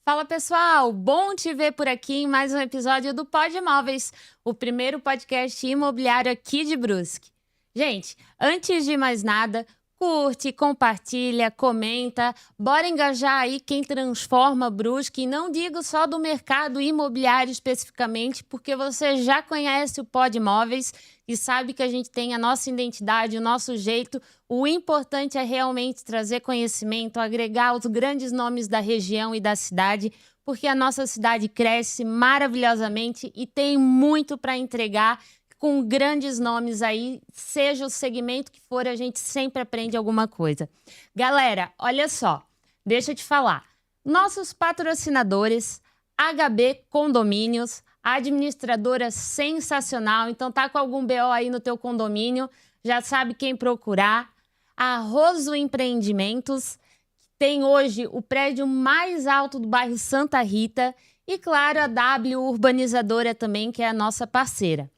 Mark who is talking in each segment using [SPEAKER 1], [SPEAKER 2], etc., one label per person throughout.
[SPEAKER 1] Fala pessoal, bom te ver por aqui em mais um episódio do Pod Imóveis, o primeiro podcast imobiliário aqui de Brusque. Gente, antes de mais nada, curte, compartilha, comenta, bora engajar aí quem transforma Brusque, e não digo só do mercado imobiliário especificamente, porque você já conhece o Pod Imóveis e sabe que a gente tem a nossa identidade, o nosso jeito. O importante é realmente trazer conhecimento, agregar os grandes nomes da região e da cidade, porque a nossa cidade cresce maravilhosamente e tem muito para entregar com grandes nomes aí, seja o segmento que for, a gente sempre aprende alguma coisa. Galera, olha só, deixa eu te falar. Nossos patrocinadores, HB Condomínios, administradora sensacional, então tá com algum BO aí no teu condomínio, já sabe quem procurar. A Roso Empreendimentos, que tem hoje o prédio mais alto do bairro Santa Rita, e claro, a W Urbanizadora também, que é a nossa parceira.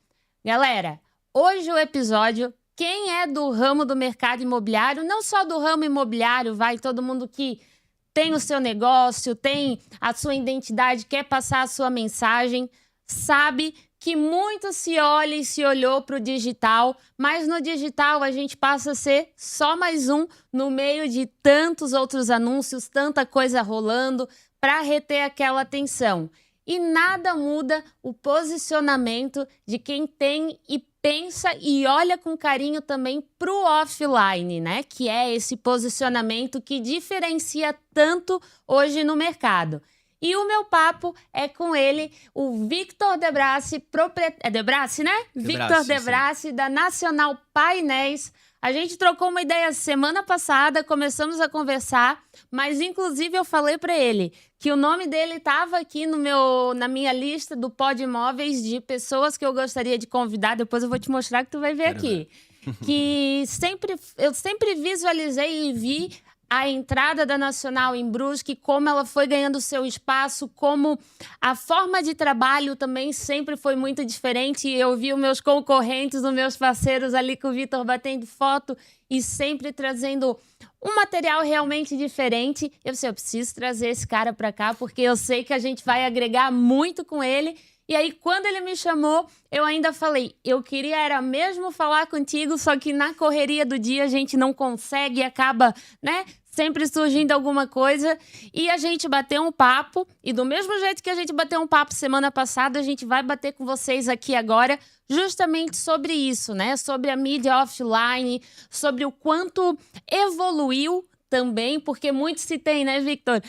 [SPEAKER 1] Galera, hoje o episódio, quem é do ramo do mercado imobiliário, não só do ramo imobiliário, vai todo mundo que tem o seu negócio, tem a sua identidade, quer passar a sua mensagem, sabe que muito se olha e se olhou para o digital, mas no digital a gente passa a ser só mais um no meio de tantos outros anúncios, tanta coisa rolando para reter aquela atenção. E nada muda o posicionamento de quem tem e pensa e olha com carinho também para o offline, né? Que é esse posicionamento que diferencia tanto hoje no mercado. E o meu papo é com ele, o Victor De Brassi, é De Brassi, né? Victor De Brassi, da Nacional Painéis. A gente trocou uma ideia semana passada, começamos a conversar, mas inclusive eu falei para ele que o nome dele estava aqui na minha lista do Pod Imóveis de pessoas que eu gostaria de convidar. Depois eu vou te mostrar que tu vai ver aqui. Que eu sempre visualizei e vi a entrada da Nacional em Brusque, como ela foi ganhando seu espaço, como a forma de trabalho também sempre foi muito diferente. Eu vi os meus concorrentes, os meus parceiros ali com o Vitor batendo foto e sempre trazendo um material realmente diferente. Eu preciso trazer esse cara para cá, porque eu sei que a gente vai agregar muito com ele. E aí, quando ele me chamou, eu ainda falei, eu queria era mesmo falar contigo, só que na correria do dia a gente não consegue e acaba, né, sempre surgindo alguma coisa. E a gente bateu um papo, e do mesmo jeito que a gente bateu um papo semana passada, a gente vai bater com vocês aqui agora, justamente sobre isso, né, sobre a mídia offline, sobre o quanto evoluiu também, porque muito se tem, né, Victor?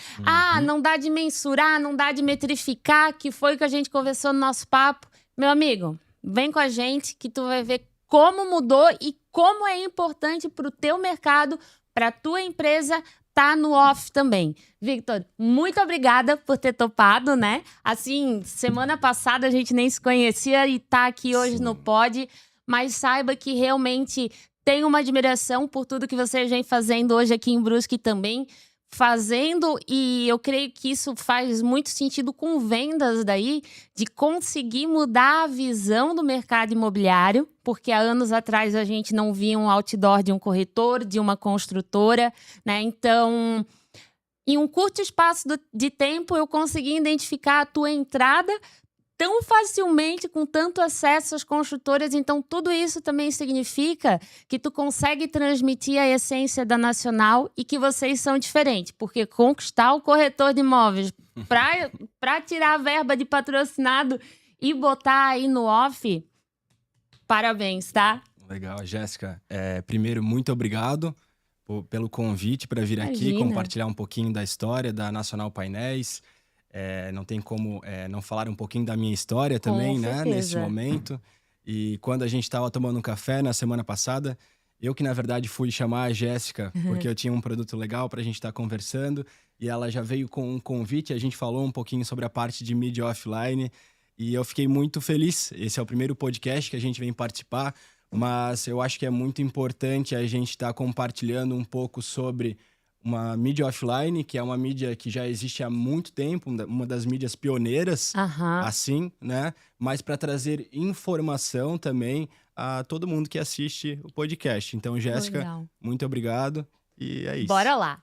[SPEAKER 1] Não dá de mensurar, não dá de metrificar, que foi o que a gente conversou no nosso papo. Meu amigo, vem com a gente que tu vai ver como mudou e como é importante para o teu mercado, para a tua empresa tá no off também. Victor, muito obrigada por ter topado, né? Assim, semana passada a gente nem se conhecia e tá aqui hoje no Pod, mas saiba que realmente tenho uma admiração por tudo que você vem fazendo hoje aqui em Brusque também, e eu creio que isso faz muito sentido com vendas daí, de conseguir mudar a visão do mercado imobiliário, porque há anos atrás a gente não via um outdoor de um corretor, de uma construtora, né? Então, em um curto espaço de tempo, eu consegui identificar a tua entrada tão facilmente, com tanto acesso às construtoras. Então, tudo isso também significa que tu consegue transmitir a essência da Nacional e que vocês são diferentes, porque conquistar o corretor de imóveis para tirar a verba de patrocinado e botar aí no off, parabéns, tá?
[SPEAKER 2] Legal, Jéssica. Primeiro, muito obrigado pelo convite para vir aqui
[SPEAKER 1] Imagina.
[SPEAKER 2] compartilhar um pouquinho da história da Nacional Painéis. Não tem como não falar um pouquinho da minha história também, né, nesse momento. E quando a gente estava tomando um café na semana passada, eu que na verdade fui chamar a Jéssica, porque eu tinha um produto legal para a gente estar conversando, e ela já veio com um convite, a gente falou um pouquinho sobre a parte de mídia offline, e eu fiquei muito feliz. Esse é o primeiro podcast que a gente vem participar, mas eu acho que é muito importante a gente estar compartilhando um pouco sobre uma mídia offline, que é uma mídia que já existe há muito tempo, uma das mídias pioneiras, assim, né? Mas para trazer informação também a todo mundo que assiste o podcast. Então, Jéssica, muito obrigado. E é isso.
[SPEAKER 1] Bora lá.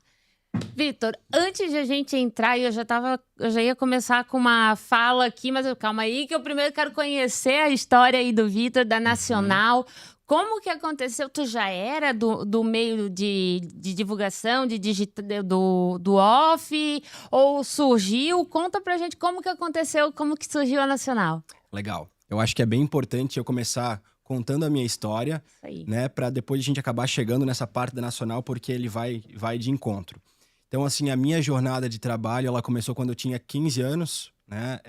[SPEAKER 1] Vitor, antes de a gente entrar, eu já ia começar com uma fala aqui, mas calma aí, que eu primeiro quero conhecer a história aí do Vitor, da Nacional. Como que aconteceu? Tu já era do meio de divulgação, do off? Ou surgiu? Conta pra gente como que aconteceu, como que surgiu a Nacional.
[SPEAKER 2] Legal. Eu acho que é bem importante eu começar contando a minha história, né? Pra depois a gente acabar chegando nessa parte da Nacional, porque ele vai de encontro. Então, assim, a minha jornada de trabalho, ela começou quando eu tinha 15 anos, né?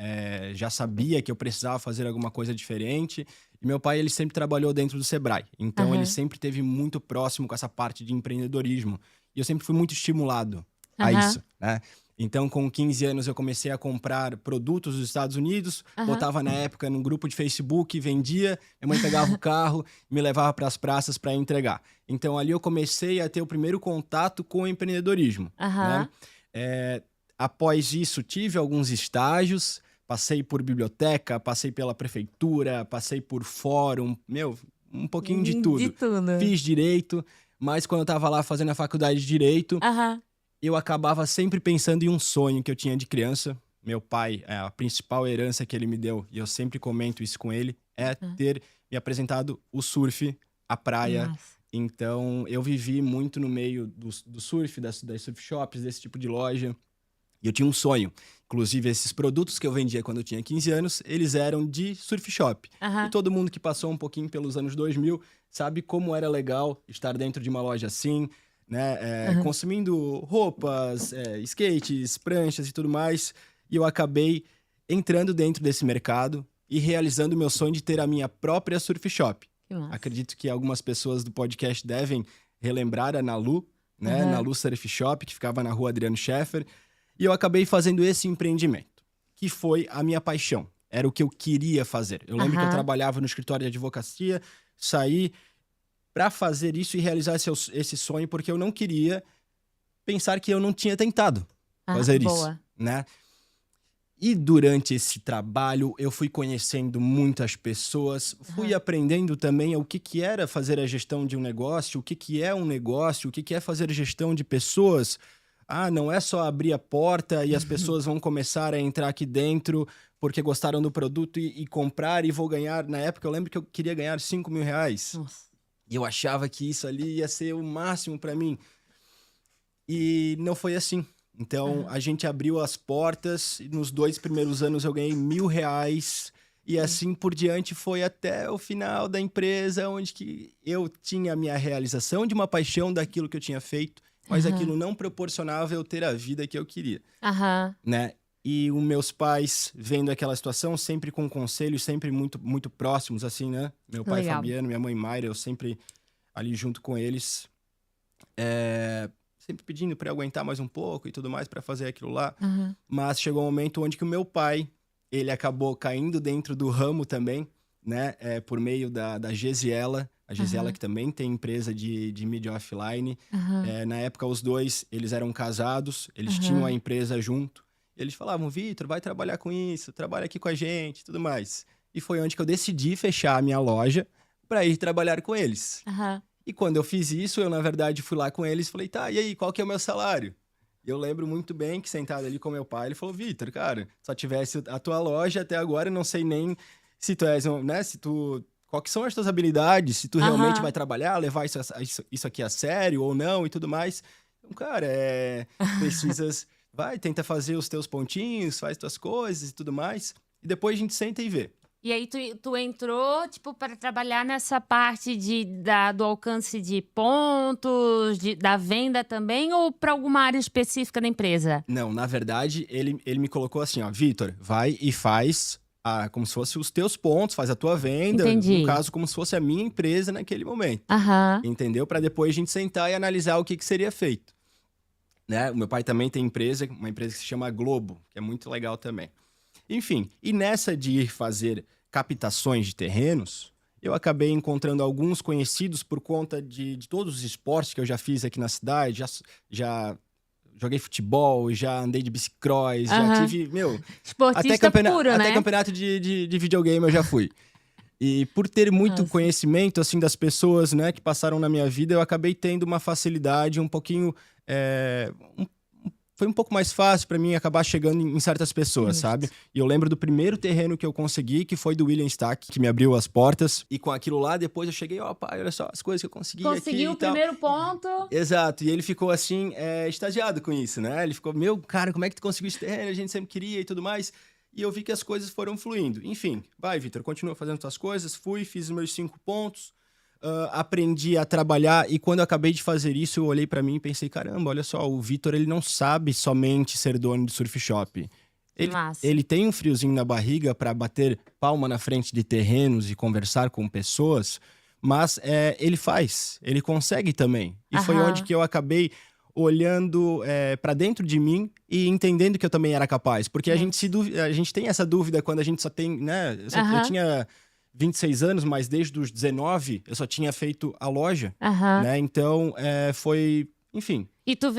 [SPEAKER 2] Já sabia que eu precisava fazer alguma coisa diferente. E meu pai, ele sempre trabalhou dentro do Sebrae. Então, ele sempre esteve muito próximo com essa parte de empreendedorismo. E eu sempre fui muito estimulado a isso, né? Então, com 15 anos, eu comecei a comprar produtos dos Estados Unidos, botava na época num grupo de Facebook, vendia, minha mãe pegava o carro e me levava para as praças para entregar. Então, ali eu comecei a ter o primeiro contato com o empreendedorismo. Né? Após isso, tive alguns estágios, passei por biblioteca, passei pela prefeitura, passei por fórum, um pouquinho de tudo.
[SPEAKER 1] De tudo.
[SPEAKER 2] Fiz direito, mas quando eu estava lá fazendo a faculdade de direito... eu acabava sempre pensando em um sonho que eu tinha de criança. Meu pai, a principal herança que ele me deu, e eu sempre comento isso com ele, é ter me apresentado o surf, a praia. Nossa. Então, eu vivi muito no meio do surf, das surf shops, desse tipo de loja. E eu tinha um sonho. Inclusive, esses produtos que eu vendia quando eu tinha 15 anos, eles eram de surf shop. E todo mundo que passou um pouquinho pelos anos 2000 sabe como era legal estar dentro de uma loja assim, né? Consumindo roupas, skates, pranchas e tudo mais. E eu acabei entrando dentro desse mercado e realizando o meu sonho de ter a minha própria surf shop. Acredito que algumas pessoas do podcast devem relembrar a Nalu, né? Nalu Surf Shop, que ficava na rua Adriano Scheffer. E eu acabei fazendo esse empreendimento, que foi a minha paixão. Era o que eu queria fazer. Eu lembro que eu trabalhava no escritório de advocacia, saí para fazer isso e realizar esse sonho, porque eu não queria pensar que eu não tinha tentado fazer isso, né? E durante esse trabalho, eu fui conhecendo muitas pessoas, fui aprendendo também o que era fazer a gestão de um negócio, o que é um negócio, o que é fazer gestão de pessoas. Não é só abrir a porta e as pessoas vão começar a entrar aqui dentro porque gostaram do produto e comprar e vou ganhar. Na época, eu lembro que eu queria ganhar 5 mil reais. Nossa. E eu achava que isso ali ia ser o máximo para mim. E não foi assim. Então, a gente abriu as portas e nos 2 primeiros anos eu ganhei 1.000 reais. E assim por diante foi até o final da empresa, onde que eu tinha a minha realização de uma paixão daquilo que eu tinha feito, mas aquilo não proporcionava eu ter a vida que eu queria. Né? E os meus pais, vendo aquela situação, sempre com conselhos, sempre muito, muito próximos, assim, né? Meu pai Fabiano, minha mãe Mayra, eu sempre ali junto com eles. Sempre pedindo para eu aguentar mais um pouco e tudo mais para fazer aquilo lá. Mas chegou um momento onde que o meu pai, ele acabou caindo dentro do ramo também, né? Por meio da Gesiela. A Gesiela que também tem empresa de mídia offline. Na época, os dois, eles eram casados, eles tinham a empresa junto. Eles falavam, Vitor, vai trabalhar com isso, trabalha aqui com a gente e tudo mais. E foi onde que eu decidi fechar a minha loja para ir trabalhar com eles. E quando eu fiz isso, eu, na verdade, fui lá com eles e falei, tá, e aí, qual que é o meu salário? E eu lembro muito bem que, sentado ali com meu pai, ele falou, Vitor, cara, só tivesse a tua loja até agora, eu não sei nem se tu és, né, qual que são as tuas habilidades, se tu realmente vai trabalhar, levar isso aqui a sério ou não e tudo mais. Então, cara, precisas... Vai, tenta fazer os teus pontinhos, faz tuas coisas e tudo mais. E depois a gente senta e vê.
[SPEAKER 1] E aí tu entrou, tipo, para trabalhar nessa parte do alcance de pontos, da venda também, ou para alguma área específica da empresa?
[SPEAKER 2] Não, na verdade, ele me colocou assim, ó, Vitor, vai e faz como se fosse os teus pontos, faz a tua venda.
[SPEAKER 1] Entendi.
[SPEAKER 2] No caso, como se fosse a minha empresa naquele momento. Entendeu? Para depois a gente sentar e analisar o que seria feito. Né? O meu pai também tem uma empresa que se chama Globo, que é muito legal também. Enfim, e nessa de ir fazer captações de terrenos, eu acabei encontrando alguns conhecidos por conta de todos os esportes que eu já fiz aqui na cidade, já joguei futebol, já andei de bicicross, já tive,
[SPEAKER 1] Esportista puro, né?
[SPEAKER 2] Até campeonato de videogame eu já fui. E por ter muito conhecimento, assim, das pessoas, né, que passaram na minha vida, eu acabei tendo uma facilidade um pouquinho... Foi um pouco mais fácil para mim acabar chegando em certas pessoas, sabe? E eu lembro do primeiro terreno que eu consegui, que foi do William Stack, que me abriu as portas. E com aquilo lá, depois eu cheguei, pai, olha só as coisas que eu consegui aqui.
[SPEAKER 1] Conseguiu o primeiro ponto.
[SPEAKER 2] Exato. E ele ficou, assim, extasiado com isso, né? Ele ficou, meu, cara, como é que tu conseguiu esse terreno? A gente sempre queria e tudo mais. E eu vi que as coisas foram fluindo. Enfim, vai, Vitor, continua fazendo tuas coisas. Fiz os meus 5 pontos. Aprendi a trabalhar e quando eu acabei de fazer isso, eu olhei pra mim e pensei, caramba, olha só, o Vitor, ele não sabe somente ser dono de surf shop. Ele tem um friozinho na barriga pra bater palma na frente de terrenos e conversar com pessoas, mas ele consegue também. E foi onde que eu acabei olhando pra dentro de mim e entendendo que eu também era capaz. Porque a gente tem essa dúvida quando a gente só tem, né? Eu tinha 26 anos, mas desde os 19 eu só tinha feito a loja, né? Então, foi... Enfim.
[SPEAKER 1] E tu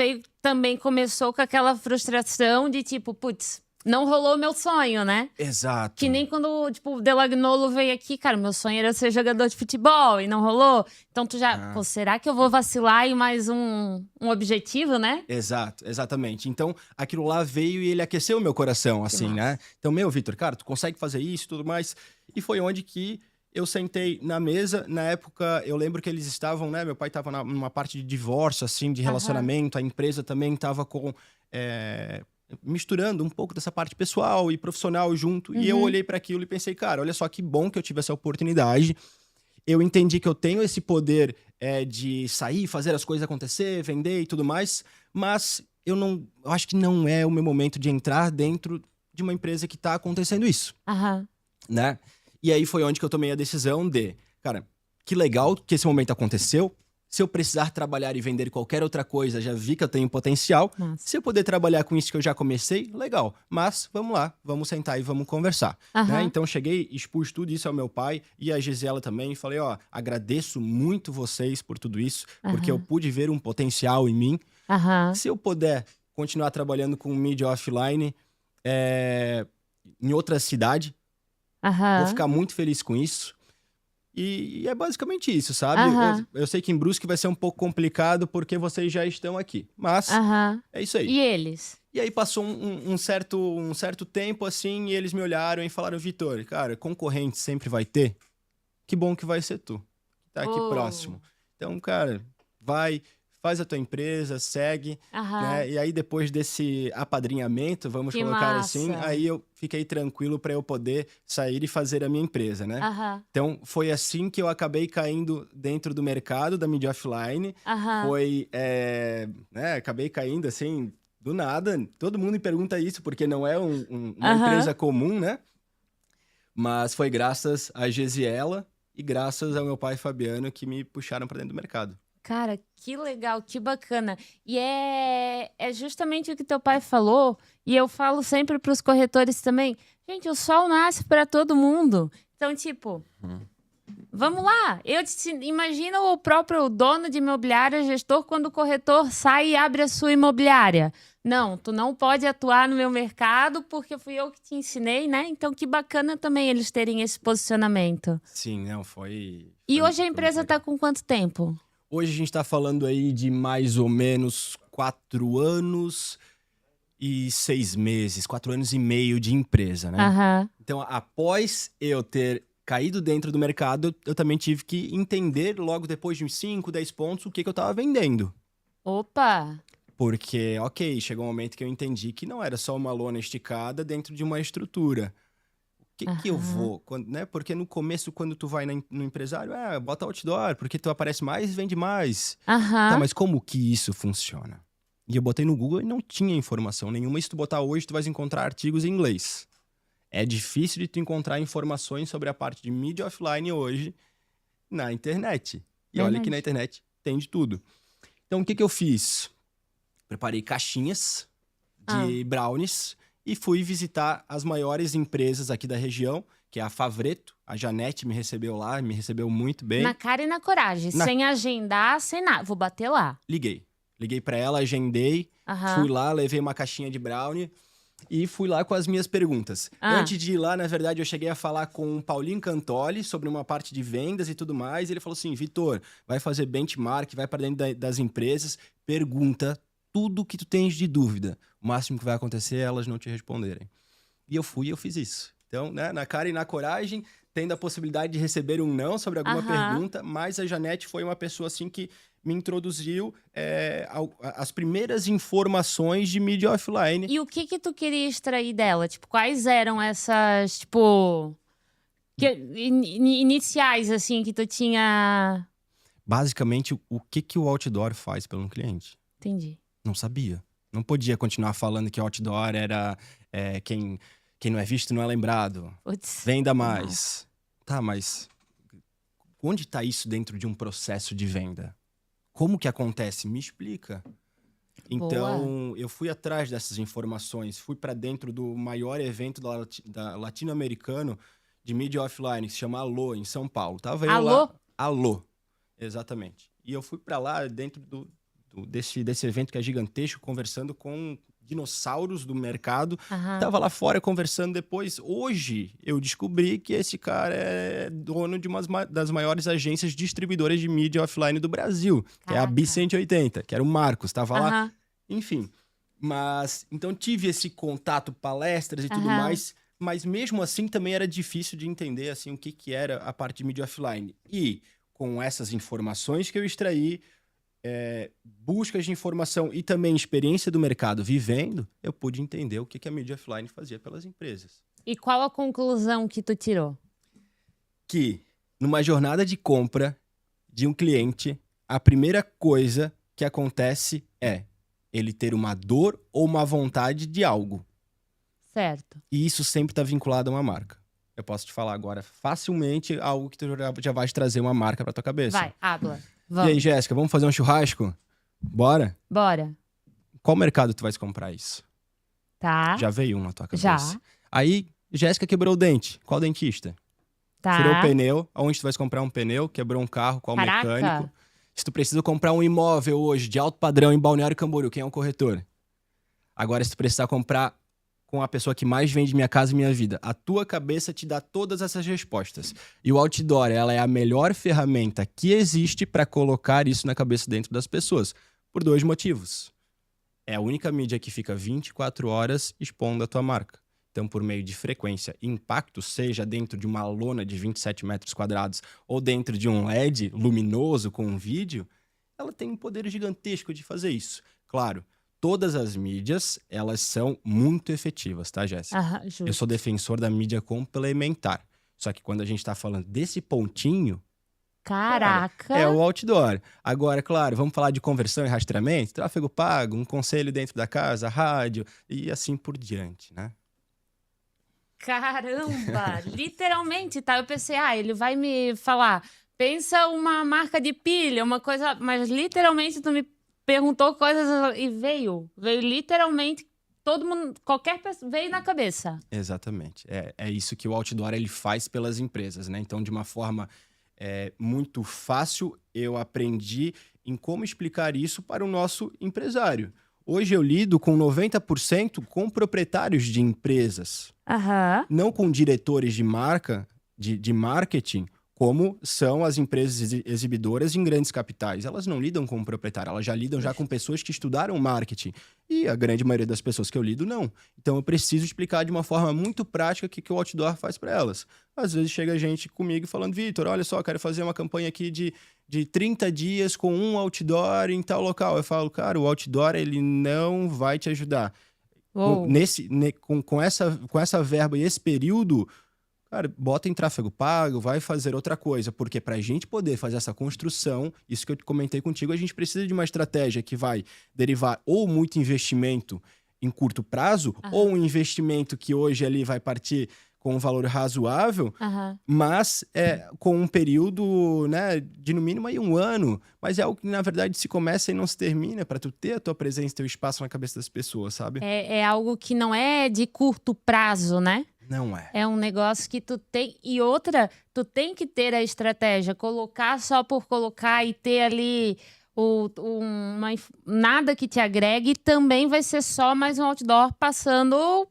[SPEAKER 1] começou com aquela frustração de tipo, putz, não rolou meu sonho, né?
[SPEAKER 2] Exato.
[SPEAKER 1] Que nem quando, tipo, o Delagnolo veio aqui, cara, meu sonho era ser jogador de futebol e não rolou. Então tu já, pô, será que eu vou vacilar em mais um objetivo, né?
[SPEAKER 2] Exato, exatamente. Então, aquilo lá veio e ele aqueceu o meu coração, assim, né? Então, Vitor, cara, tu consegue fazer isso e tudo mais. E foi onde que eu sentei na mesa. Na época, eu lembro que eles estavam, né? Meu pai estava numa parte de divórcio, assim, de relacionamento. A empresa também estava com... misturando um pouco dessa parte pessoal e profissional junto. E eu olhei para aquilo e pensei, cara, olha só que bom que eu tive essa oportunidade. Eu entendi que eu tenho esse poder de sair, fazer as coisas acontecer, vender e tudo mais, mas eu acho que não é o meu momento de entrar dentro de uma empresa que tá acontecendo isso. Né? E aí foi onde que eu tomei a decisão de, cara, que legal que esse momento aconteceu. Se eu precisar trabalhar e vender qualquer outra coisa, já vi que eu tenho potencial. Se eu puder trabalhar com isso que eu já comecei, legal. Mas vamos lá, vamos sentar e vamos conversar. Né? Então cheguei, expus tudo isso ao meu pai e à Gisela também. E falei, agradeço muito vocês por tudo isso, porque eu pude ver um potencial em mim. Se eu puder continuar trabalhando com mídia offline em outra cidade, vou ficar muito feliz com isso. E é basicamente isso, sabe? Eu sei que em Brusque vai ser um pouco complicado porque vocês já estão aqui. Mas é isso aí.
[SPEAKER 1] E eles?
[SPEAKER 2] E aí passou um certo tempo, assim, e eles me olharam e falaram, Vitor, cara, concorrente sempre vai ter. Que bom que vai ser tu. Tá aqui próximo. Então, cara, faz a tua empresa, segue, né? E aí depois desse apadrinhamento, vamos colocar assim, aí eu fiquei tranquilo para eu poder sair e fazer a minha empresa, né? Então foi assim que eu acabei caindo dentro do mercado da mídia offline. Foi, né? Acabei caindo assim do nada. Todo mundo me pergunta isso porque não é uma empresa comum, né? Mas foi graças a Gesiela e graças ao meu pai Fabiano que me puxaram para dentro do mercado.
[SPEAKER 1] Cara, que legal, que bacana. E é justamente o que teu pai falou, e eu falo sempre para os corretores também. Gente, o sol nasce para todo mundo. Então, tipo, vamos lá. Imagina o próprio dono de imobiliária, gestor, quando o corretor sai e abre a sua imobiliária. Não, tu não pode atuar no meu mercado porque fui eu que te ensinei, né? Então, que bacana também eles terem esse posicionamento.
[SPEAKER 2] Sim, não, foi...
[SPEAKER 1] E hoje a empresa está com quanto tempo?
[SPEAKER 2] Hoje a gente está falando aí de mais ou menos 4 anos e 6 meses, 4 anos e meio de empresa, né? Então, após eu ter caído dentro do mercado, eu também tive que entender logo depois de uns 5, 10 pontos o que eu estava vendendo.
[SPEAKER 1] Opa!
[SPEAKER 2] Porque, ok, chegou um momento que eu entendi que não era só uma lona esticada dentro de uma estrutura. O que eu vou? Né? Porque no começo, quando tu vai no empresário, bota outdoor, porque tu aparece mais e vende mais. Tá, mas como que isso funciona? E eu botei no Google e não tinha informação nenhuma. E se tu botar hoje, tu vai encontrar artigos em inglês. É difícil de tu encontrar informações sobre a parte de mídia offline hoje na internet. E olha que na internet tem de tudo. Então, o que eu fiz? Preparei caixinhas de brownies e fui visitar as maiores empresas aqui da região, que é a Favreto. A Janete me recebeu lá, me recebeu muito bem.
[SPEAKER 1] Na cara e na coragem, sem agendar, sem nada. Vou bater lá.
[SPEAKER 2] Liguei pra ela, agendei, fui lá, levei uma caixinha de brownie. E fui lá com as minhas perguntas. Antes de ir lá, na verdade, eu cheguei a falar com o Paulinho Cantoli sobre uma parte de vendas e tudo mais. Ele falou assim, Vitor, vai fazer benchmark, vai para dentro das empresas, pergunta tudo que tu tens de dúvida. O máximo que vai acontecer é elas não te responderem. E eu fui e eu fiz isso. Então, né, na cara e na coragem, tendo a possibilidade de receber um não sobre alguma pergunta, mas a Janete foi uma pessoa assim que me introduziu as primeiras informações de mídia offline.
[SPEAKER 1] E o que tu queria extrair dela? Tipo, quais eram essas, tipo, iniciais, assim, que tu tinha...
[SPEAKER 2] Basicamente, o que o outdoor faz pelo cliente.
[SPEAKER 1] Entendi.
[SPEAKER 2] Não sabia. Não podia continuar falando que o outdoor era quem não é visto não é lembrado.
[SPEAKER 1] Puts,
[SPEAKER 2] venda mais. Tá, mas onde está isso dentro de um processo de venda? Como que acontece? Me explica. Então, eu fui atrás dessas informações, fui para dentro do maior evento da latino-americano de mídia offline, que se chama Alô, em São Paulo. Tava eu lá. Alô, exatamente. E eu fui para lá dentro desse evento que é gigantesco, conversando com dinossauros do mercado. Tava lá fora conversando depois. Hoje, eu descobri que esse cara é dono de uma das maiores agências distribuidoras de mídia offline do Brasil, que é a B180, que era o Marcos. Tava lá, enfim. Mas, então, tive esse contato, palestras e tudo mais, mas mesmo assim também era difícil de entender assim, o que era a parte de mídia offline. E com essas informações que eu extraí, buscas de informação e também experiência do mercado vivendo, eu pude entender o que a mídia offline fazia pelas empresas.
[SPEAKER 1] E qual a conclusão que tu tirou?
[SPEAKER 2] Que numa jornada de compra de um cliente, a primeira coisa que acontece é ele ter uma dor ou uma vontade de algo. Certo. E isso sempre está vinculado a uma marca. Eu posso te falar agora facilmente algo que tu já vai trazer uma marca para tua cabeça.
[SPEAKER 1] Vai, habla. Vamos.
[SPEAKER 2] E aí, Jéssica, vamos fazer um churrasco? Bora?
[SPEAKER 1] Bora.
[SPEAKER 2] Qual mercado tu vai comprar isso?
[SPEAKER 1] Tá.
[SPEAKER 2] Já veio um na tua cabeça.
[SPEAKER 1] Já.
[SPEAKER 2] Aí, Jéssica quebrou o dente. Qual dentista?
[SPEAKER 1] Tá.
[SPEAKER 2] Furou o pneu. Aonde tu vai comprar um pneu? Quebrou um carro. Qual mecânico? Se tu precisa comprar um imóvel hoje de alto padrão em Balneário Camboriú, quem é um corretor? Agora, se tu precisar comprar com a pessoa que mais vende Minha Casa e Minha Vida, a tua cabeça te dá todas essas respostas. E o outdoor, ela é a melhor ferramenta que existe para colocar isso na cabeça dentro das pessoas. Por 2 motivos. É a única mídia que fica 24 horas expondo a tua marca. Então, por meio de frequência e impacto, seja dentro de uma lona de 27 metros quadrados ou dentro de um LED luminoso com um vídeo, ela tem um poder gigantesco de fazer isso. Claro, todas as mídias, elas são muito efetivas, tá, Jéssica? Eu sou defensor da mídia complementar. Só que quando a gente tá falando desse pontinho...
[SPEAKER 1] Caraca!
[SPEAKER 2] Cara, é o outdoor. Agora, claro, vamos falar de conversão e rastreamento, tráfego pago, um conselho dentro da casa, rádio e assim por diante, né?
[SPEAKER 1] Caramba! Literalmente, tá? Eu pensei, ele vai me falar, pensa uma marca de pilha, uma coisa... Mas literalmente tu me perguntou coisas e veio literalmente, todo mundo, qualquer pessoa, veio na cabeça.
[SPEAKER 2] Exatamente. É isso que o outdoor ele faz pelas empresas, né? Então, de uma forma muito fácil, eu aprendi em como explicar isso para o nosso empresário. Hoje eu lido com 90% com proprietários de empresas. Não com diretores de marca, de marketing, como são as empresas exibidoras em grandes capitais. Elas não lidam com o proprietário, elas já lidam com pessoas que estudaram marketing. E a grande maioria das pessoas que eu lido, não. Então eu preciso explicar de uma forma muito prática o que o outdoor faz para elas. Às vezes chega gente comigo falando, Vitor, olha só, quero fazer uma campanha aqui de 30 dias com um outdoor em tal local. Eu falo, cara, o outdoor ele não vai te ajudar. Com essa verba e esse período... Cara, bota em tráfego pago, vai fazer outra coisa. Porque para a gente poder fazer essa construção, isso que eu comentei contigo, a gente precisa de uma estratégia que vai derivar ou muito investimento em curto prazo, ou um investimento que hoje ali vai partir com um valor razoável, mas com um período, né, de no mínimo aí 1 ano. Mas é algo que, na verdade, se começa e não se termina para tu ter a tua presença, teu espaço na cabeça das pessoas, sabe?
[SPEAKER 1] É algo que não é de curto prazo, né?
[SPEAKER 2] Não é.
[SPEAKER 1] É um negócio que tu tem... E outra, tu tem que ter a estratégia. Colocar só por colocar e ter ali nada que te agregue, também vai ser só mais um outdoor passando.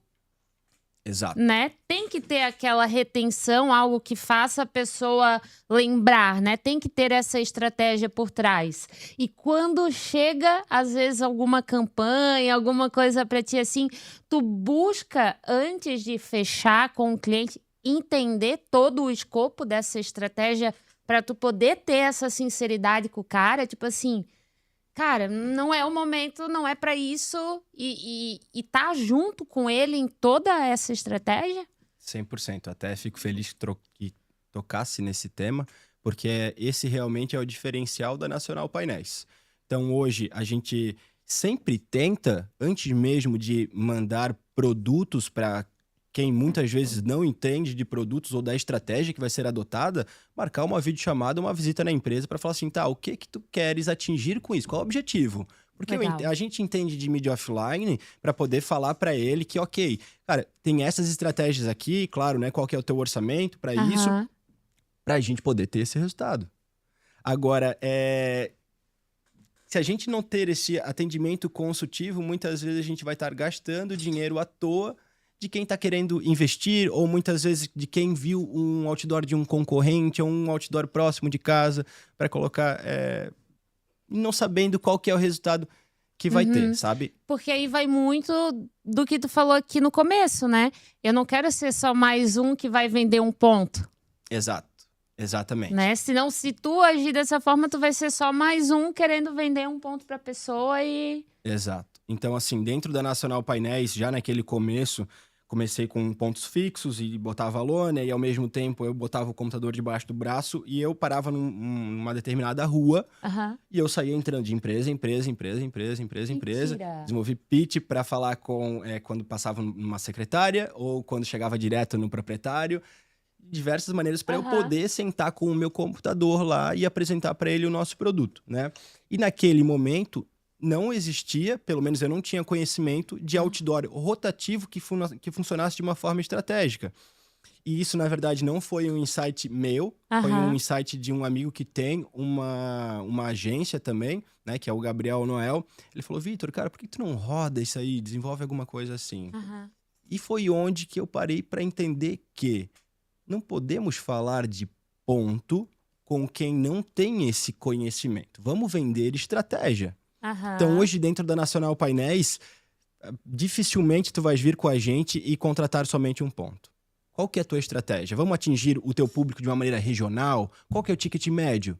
[SPEAKER 2] Exato.
[SPEAKER 1] Né? Tem que ter aquela retenção, algo que faça a pessoa lembrar, né? Tem que ter essa estratégia por trás. E quando chega, às vezes, alguma campanha, alguma coisa para ti assim, tu busca, antes de fechar com o cliente, entender todo o escopo dessa estratégia para tu poder ter essa sinceridade com o cara, tipo assim, cara, não é o momento, não é para isso, e tá junto com ele em toda essa estratégia?
[SPEAKER 2] 100%. Até fico feliz que tocasse nesse tema, porque esse realmente é o diferencial da Nacional Painéis. Então, hoje, a gente sempre tenta, antes mesmo de mandar produtos para quem muitas vezes não entende de produtos ou da estratégia que vai ser adotada, marcar uma videochamada, uma visita na empresa para falar assim, tá, o que tu queres atingir com isso? Qual é o objetivo? Porque a gente entende de mídia offline para poder falar para ele que, ok, cara, tem essas estratégias aqui, claro, né? Qual que é o teu orçamento para isso, para a gente poder ter esse resultado. Agora, se a gente não ter esse atendimento consultivo, muitas vezes a gente vai estar gastando dinheiro à toa de quem está querendo investir, ou muitas vezes de quem viu um outdoor de um concorrente ou um outdoor próximo de casa para colocar, não sabendo qual que é o resultado que vai ter, sabe?
[SPEAKER 1] Porque aí vai muito do que tu falou aqui no começo, né? Eu não quero ser só mais um que vai vender um ponto.
[SPEAKER 2] Exato, exatamente.
[SPEAKER 1] Né? Senão, se tu agir dessa forma, tu vai ser só mais um querendo vender um ponto para a pessoa e...
[SPEAKER 2] Exato. Então, assim, dentro da Nacional Painéis, já naquele começo, comecei com pontos fixos e botava a lona, e ao mesmo tempo eu botava o computador debaixo do braço e eu parava numa determinada rua e eu saía entrando de empresa em empresa. Desenvolvi pitch para falar com quando passava numa secretária ou quando chegava direto no proprietário. Diversas maneiras para eu poder sentar com o meu computador lá e apresentar para ele o nosso produto, né? E naquele momento não existia, pelo menos eu não tinha conhecimento de outdoor rotativo que funcionasse de uma forma estratégica. E isso, na verdade, não foi um insight meu, foi um insight de um amigo que tem uma agência também, né, que é o Gabriel Noel. Ele falou, Vitor, cara, por que tu não roda isso aí, desenvolve alguma coisa assim? E foi onde que eu parei para entender que não podemos falar de ponto com quem não tem esse conhecimento. Vamos vender estratégia. Então, hoje, dentro da Nacional Painéis, dificilmente tu vais vir com a gente e contratar somente um ponto. Qual que é a tua estratégia? Vamos atingir o teu público de uma maneira regional? Qual que é o ticket médio?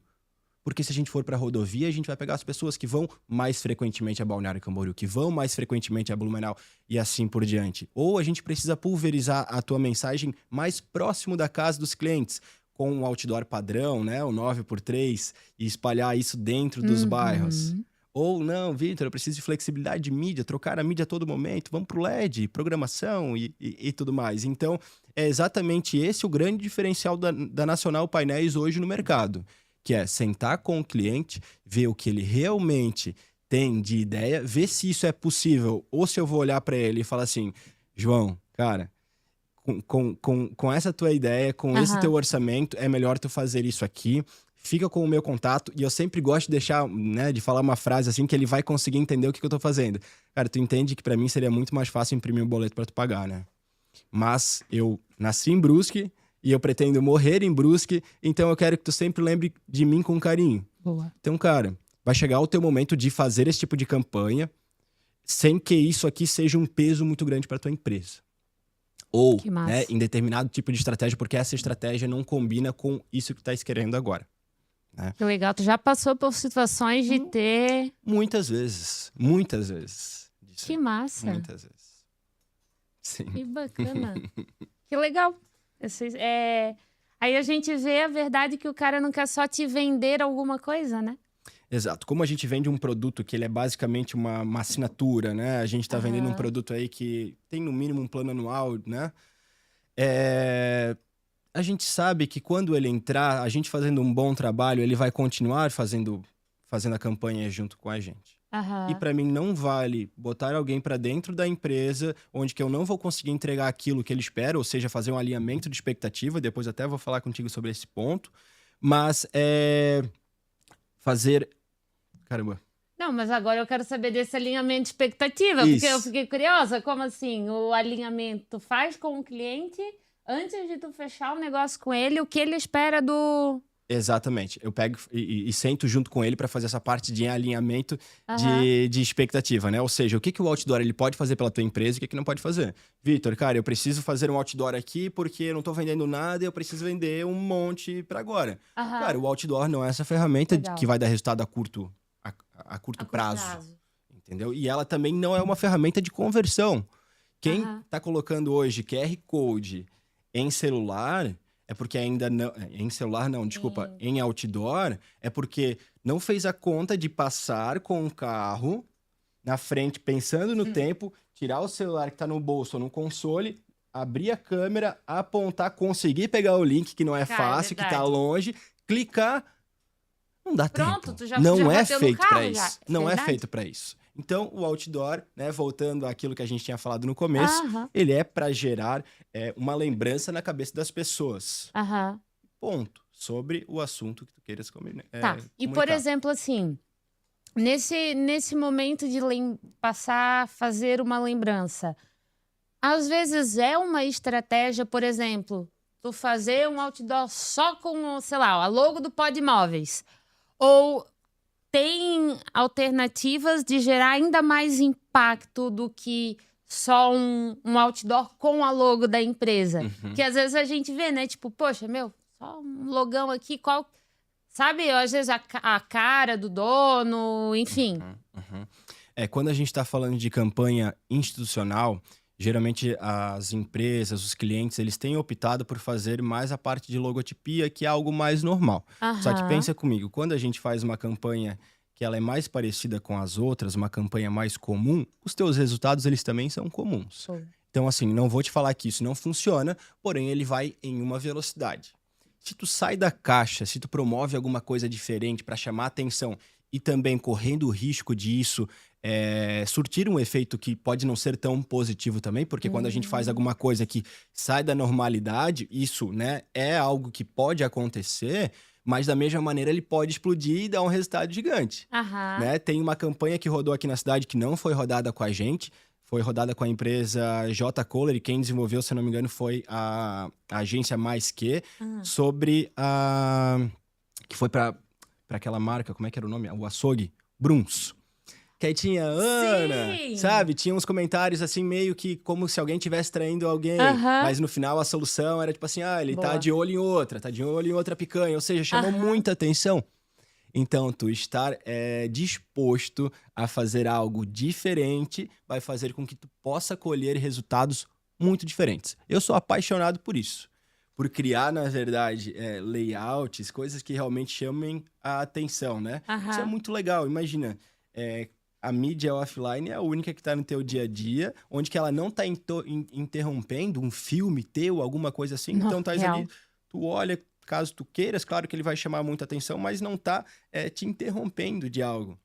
[SPEAKER 2] Porque se a gente for para a rodovia, a gente vai pegar as pessoas que vão mais frequentemente a Balneário Camboriú, que vão mais frequentemente a Blumenau e assim por diante. Ou a gente precisa pulverizar a tua mensagem mais próximo da casa dos clientes, com um outdoor padrão, né, o 9x3, e espalhar isso dentro dos bairros. Ou não, Vitor, eu preciso de flexibilidade de mídia, trocar a mídia a todo momento, vamos pro LED, programação e tudo mais. Então, é exatamente esse o grande diferencial da Nacional Painéis hoje no mercado, que é sentar com o cliente, ver o que ele realmente tem de ideia, ver se isso é possível, ou se eu vou olhar para ele e falar assim, João, cara, com essa tua ideia, com esse teu orçamento, é melhor tu fazer isso aqui, fica com o meu contato, e eu sempre gosto de deixar, né, de falar uma frase assim que ele vai conseguir entender o que eu tô fazendo. Cara, tu entende que para mim seria muito mais fácil imprimir um boleto para tu pagar, né? Mas eu nasci em Brusque e eu pretendo morrer em Brusque, então eu quero que tu sempre lembre de mim com carinho.
[SPEAKER 1] Boa.
[SPEAKER 2] Então, cara, vai chegar o teu momento de fazer esse tipo de campanha sem que isso aqui seja um peso muito grande para tua empresa. Ou, né, em determinado tipo de estratégia, porque essa estratégia não combina com isso que tu tá querendo agora.
[SPEAKER 1] Que legal, tu já passou por situações de ter...
[SPEAKER 2] Muitas vezes.
[SPEAKER 1] Que massa.
[SPEAKER 2] Muitas vezes. Sim.
[SPEAKER 1] Que bacana. Que legal. Aí a gente vê a verdade que o cara não quer só te vender alguma coisa, né?
[SPEAKER 2] Exato. Como a gente vende um produto que ele é basicamente uma assinatura, né? A gente tá vendendo um produto aí que tem no mínimo um plano anual, né? A gente sabe que quando ele entrar, a gente fazendo um bom trabalho, ele vai continuar fazendo a campanha junto com a gente. E para mim não vale botar alguém para dentro da empresa onde que eu não vou conseguir entregar aquilo que ele espera, ou seja, fazer um alinhamento de expectativa, depois até vou falar contigo sobre esse ponto, mas fazer Caramba.
[SPEAKER 1] Não, mas agora eu quero saber desse alinhamento de expectativa,
[SPEAKER 2] Isso.
[SPEAKER 1] porque eu fiquei curiosa. Como assim? O alinhamento tu faz com o cliente antes de tu fechar o negócio com ele, o que ele espera do...
[SPEAKER 2] Exatamente. Eu pego e sento junto com ele para fazer essa parte de alinhamento de expectativa, né? Ou seja, o que o outdoor ele pode fazer pela tua empresa e o que não pode fazer. Vitor, cara, eu preciso fazer um outdoor aqui porque eu não tô vendendo nada e eu preciso vender um monte para agora. Cara, o outdoor não é essa ferramenta que vai dar resultado a curto prazo. Entendeu? E ela também não é uma ferramenta de conversão. Quem tá colocando hoje QR Code em celular... É porque ainda não... Em celular não, desculpa. Em outdoor, é porque não fez a conta de passar com o carro na frente, pensando no tempo, tirar o celular que tá no bolso ou no console, abrir a câmera, apontar, conseguir pegar o link, que não é fácil, que tá longe, clicar... Não dá tempo.
[SPEAKER 1] Pronto, tu já
[SPEAKER 2] não
[SPEAKER 1] já
[SPEAKER 2] é feito para
[SPEAKER 1] já.
[SPEAKER 2] isso. Não é feito para isso. Então, o outdoor, né, voltando àquilo que a gente tinha falado no começo, ele é para gerar uma lembrança na cabeça das pessoas. Ponto. Sobre o assunto que tu queiras comunicar.
[SPEAKER 1] Tá. E, por exemplo, assim, nesse momento de fazer uma lembrança, às vezes é uma estratégia, por exemplo, tu fazer um outdoor só com, sei lá, a logo do Podmóveis. Ou... tem alternativas de gerar ainda mais impacto do que só um outdoor com a logo da empresa. Que às vezes a gente vê, né? Tipo, poxa, só um logão aqui, qual... Sabe? Às vezes a cara do dono, enfim.
[SPEAKER 2] Quando a gente está falando de campanha institucional, geralmente as empresas, os clientes, eles têm optado por fazer mais a parte de logotipia, que é algo mais normal. Só que pensa comigo, quando a gente faz uma campanha que ela é mais parecida com as outras, uma campanha mais comum, os teus resultados, eles também são comuns. Então, assim, não vou te falar que isso não funciona, porém ele vai em uma velocidade. Se tu sai da caixa, se tu promove alguma coisa diferente para chamar atenção e também correndo o risco disso surtir um efeito que pode não ser tão positivo também, porque quando a gente faz alguma coisa que sai da normalidade, isso, né, é algo que pode acontecer, mas da mesma maneira ele pode explodir e dar um resultado gigante. Né? Tem uma campanha que rodou aqui na cidade que não foi rodada com a gente, foi rodada com a empresa J. Kohler, e quem desenvolveu, se eu não me engano, foi a agência Mais Que, sobre que foi para aquela marca, como é que era o nome? O açougue, Bruns. Que aí tinha Ana, sabe? Tinha uns comentários assim, meio que como se alguém estivesse traindo alguém. Mas no final a solução era tipo assim, ele tá de olho em outra, tá de olho em outra picanha. Ou seja, chamou muita atenção. Então, tu estar disposto a fazer algo diferente vai fazer com que tu possa colher resultados muito diferentes. Eu sou apaixonado por isso. Por criar, na verdade, layouts, coisas que realmente chamem a atenção, né? Isso é muito legal. Imagina, a mídia offline é a única que está no teu dia a dia, onde que ela não está interrompendo um filme teu, alguma coisa assim. Então, tá ali, tu olha, caso tu queiras, claro que ele vai chamar muita atenção, mas não tá te interrompendo de algo,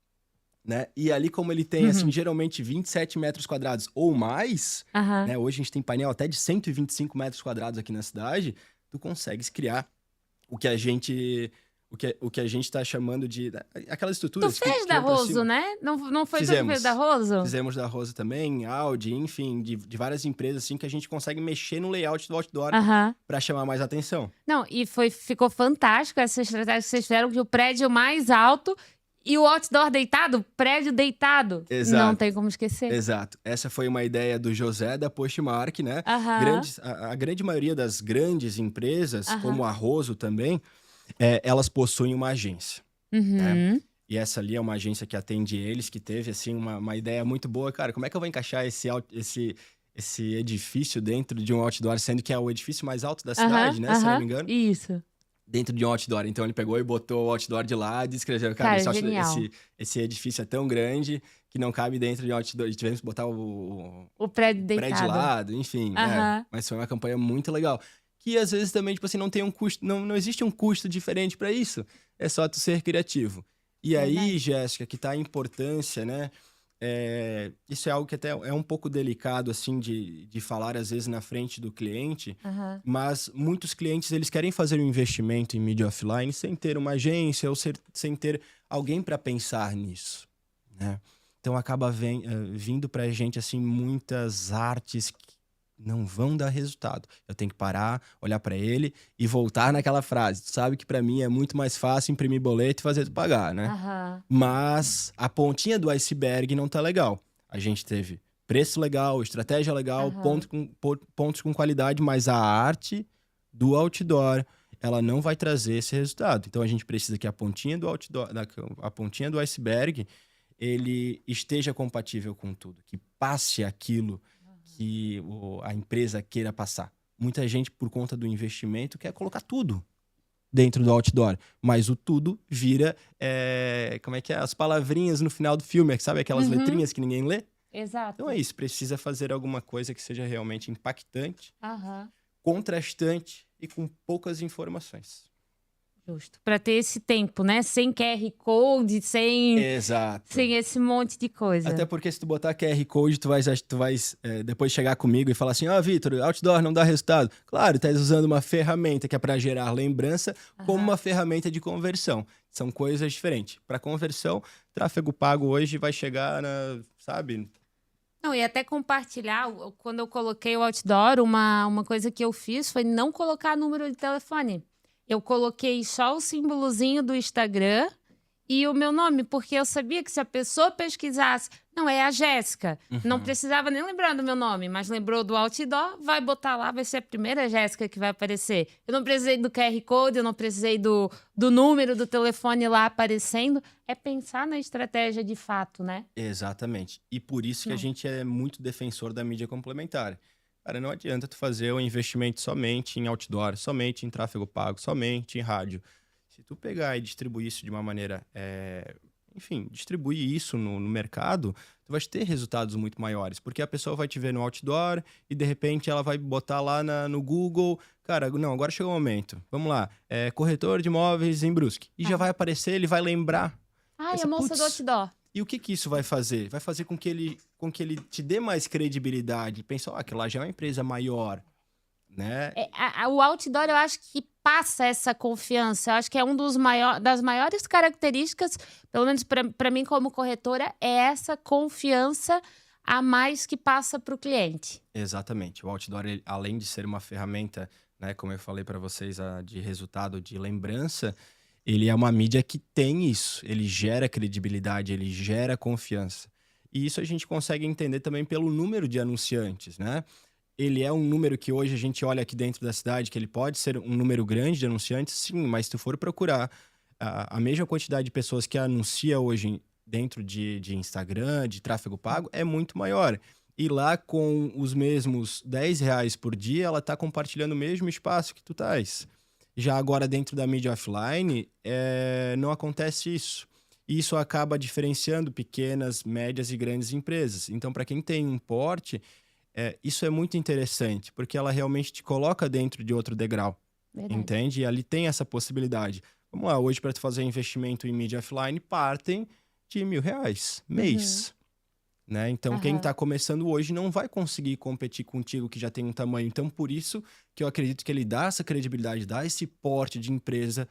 [SPEAKER 2] né? E ali, como ele tem, assim, geralmente 27 metros quadrados ou mais, né? Hoje a gente tem painel até de 125 metros quadrados aqui na cidade, tu consegues criar o que a gente está chamando de... Aquelas estruturas...
[SPEAKER 1] Tu fez da Roso, né? Não foi tu que fez da Roso?
[SPEAKER 2] Fizemos da Roso também, Audi, enfim, de várias empresas, assim, que a gente consegue mexer no layout do outdoor para chamar mais atenção.
[SPEAKER 1] Não, e ficou fantástico essa estratégia que vocês fizeram, de o prédio mais alto e o outdoor deitado, prédio deitado.
[SPEAKER 2] Exato.
[SPEAKER 1] Não tem como esquecer.
[SPEAKER 2] Exato. Essa foi uma ideia do José da Postmark, né? A grande maioria das grandes empresas, como a Roso também, elas possuem uma agência. Né? E essa ali é uma agência que atende eles, que teve assim, uma ideia muito boa. Cara, como é que eu vou encaixar esse edifício dentro de um outdoor, sendo que é o edifício mais alto da cidade, né? Se eu não me engano.
[SPEAKER 1] Isso.
[SPEAKER 2] Dentro de um outdoor. Então ele pegou e botou o outdoor de lado e escreveu, cara, esse edifício é tão grande que não cabe dentro de um outdoor. E tivemos que botar o
[SPEAKER 1] prédio deitado.
[SPEAKER 2] Prédio de lado, enfim. Mas foi uma campanha muito legal. Que às vezes também, tipo assim, não tem um custo, não existe um custo diferente para isso. É só tu ser criativo. E aí, Jéssica, que tá a importância, né, isso é algo que até é um pouco delicado, assim, de falar, às vezes, na frente do cliente. Mas muitos clientes, eles querem fazer um investimento em mídia offline sem ter uma agência ou sem ter alguém para pensar nisso, né? Então, acaba vindo para a gente, assim, muitas artes que não vão dar resultado. Eu tenho que parar, olhar para ele e voltar naquela frase. Tu sabe que para mim é muito mais fácil imprimir boleto e fazer tu pagar, né? Mas a pontinha do iceberg não tá legal. A gente teve preço legal, estratégia legal, pontos com qualidade, mas a arte do outdoor, ela não vai trazer esse resultado. Então, a gente precisa que a pontinha do outdoor, a pontinha do iceberg, ele esteja compatível com tudo, que passe aquilo que a empresa queira passar. Muita gente, por conta do investimento, quer colocar tudo dentro do outdoor, mas o tudo vira, como é que é? As palavrinhas no final do filme, sabe aquelas letrinhas que ninguém lê?
[SPEAKER 1] Exato.
[SPEAKER 2] Então é isso, precisa fazer alguma coisa que seja realmente impactante, contrastante e com poucas informações.
[SPEAKER 1] Justo. Para ter esse tempo, né? Sem QR Code, sem esse monte de coisa.
[SPEAKER 2] Até porque se tu botar QR Code, tu vais depois chegar comigo e falar assim, Vitor, outdoor não dá resultado. Claro, tu estás usando uma ferramenta que é para gerar lembrança como uma ferramenta de conversão. São coisas diferentes. Para conversão, tráfego pago hoje vai chegar sabe?
[SPEAKER 1] Não, e até compartilhar, quando eu coloquei o outdoor, uma coisa que eu fiz foi não colocar número de telefone. Eu coloquei só o símbolozinho do Instagram e o meu nome, porque eu sabia que se a pessoa pesquisasse, não, é a Jéssica, não precisava nem lembrar do meu nome, mas lembrou do outdoor, vai botar lá, vai ser a primeira Jéssica que vai aparecer. Eu não precisei do QR Code, eu não precisei do número do telefone lá aparecendo. É pensar na estratégia de fato, né?
[SPEAKER 2] Exatamente. E por isso que a gente é muito defensor da mídia complementar. Cara, não adianta tu fazer um investimento somente em outdoor, somente em tráfego pago, somente em rádio. Se tu pegar e distribuir isso de uma maneira, distribuir isso no mercado, tu vai ter resultados muito maiores, porque a pessoa vai te ver no outdoor e de repente ela vai botar lá no Google, cara, não, agora chegou o momento, vamos lá, corretor de imóveis em Brusque, e já vai aparecer, ele vai lembrar.
[SPEAKER 1] A moça do outdoor.
[SPEAKER 2] E o que isso vai fazer? Vai fazer com que ele te dê mais credibilidade. Pensa, aquilo lá já é uma empresa maior, né?
[SPEAKER 1] O outdoor, eu acho que passa essa confiança. Eu acho que é das maiores características, pelo menos para mim como corretora, é essa confiança a mais que passa para o cliente.
[SPEAKER 2] Exatamente. O outdoor, além de ser uma ferramenta, né, como eu falei para vocês, de resultado, de lembrança, ele é uma mídia que tem isso, ele gera credibilidade, ele gera confiança. E isso a gente consegue entender também pelo número de anunciantes, né? Ele é um número que hoje a gente olha aqui dentro da cidade, que ele pode ser um número grande de anunciantes, sim, mas se tu for procurar a mesma quantidade de pessoas que anuncia hoje dentro de Instagram, de tráfego pago, é muito maior. E lá com os mesmos R$10 por dia, ela está compartilhando o mesmo espaço que tu estás. Já agora, dentro da mídia offline, não acontece isso. Isso acaba diferenciando pequenas, médias e grandes empresas. Então, para quem tem um porte, isso é muito interessante, porque ela realmente te coloca dentro de outro degrau. Verdade. Entende? E ali tem essa possibilidade. Vamos lá, hoje para tu fazer investimento em mídia offline, partem de R$1.000 mês. Né? Então, quem está começando hoje não vai conseguir competir contigo que já tem um tamanho. Então, por isso que eu acredito que ele dá essa credibilidade, dá esse porte de empresa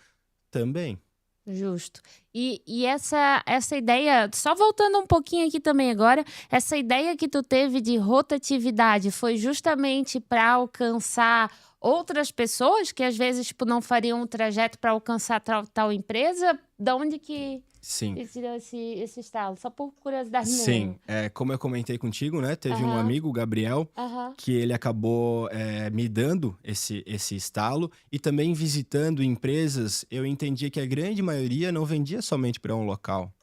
[SPEAKER 2] também.
[SPEAKER 1] Justo. E essa ideia, só voltando um pouquinho aqui também agora, essa ideia que tu teve de rotatividade foi justamente para alcançar outras pessoas que às vezes não fariam um trajeto para alcançar tal empresa? Da onde que...
[SPEAKER 2] Sim.
[SPEAKER 1] Esse estalo, só por curiosidade mesmo.
[SPEAKER 2] Sim, como eu comentei contigo, né? Teve um amigo, o Gabriel, que ele acabou me dando esse estalo e também visitando empresas. Eu entendia que a grande maioria não vendia somente para um local.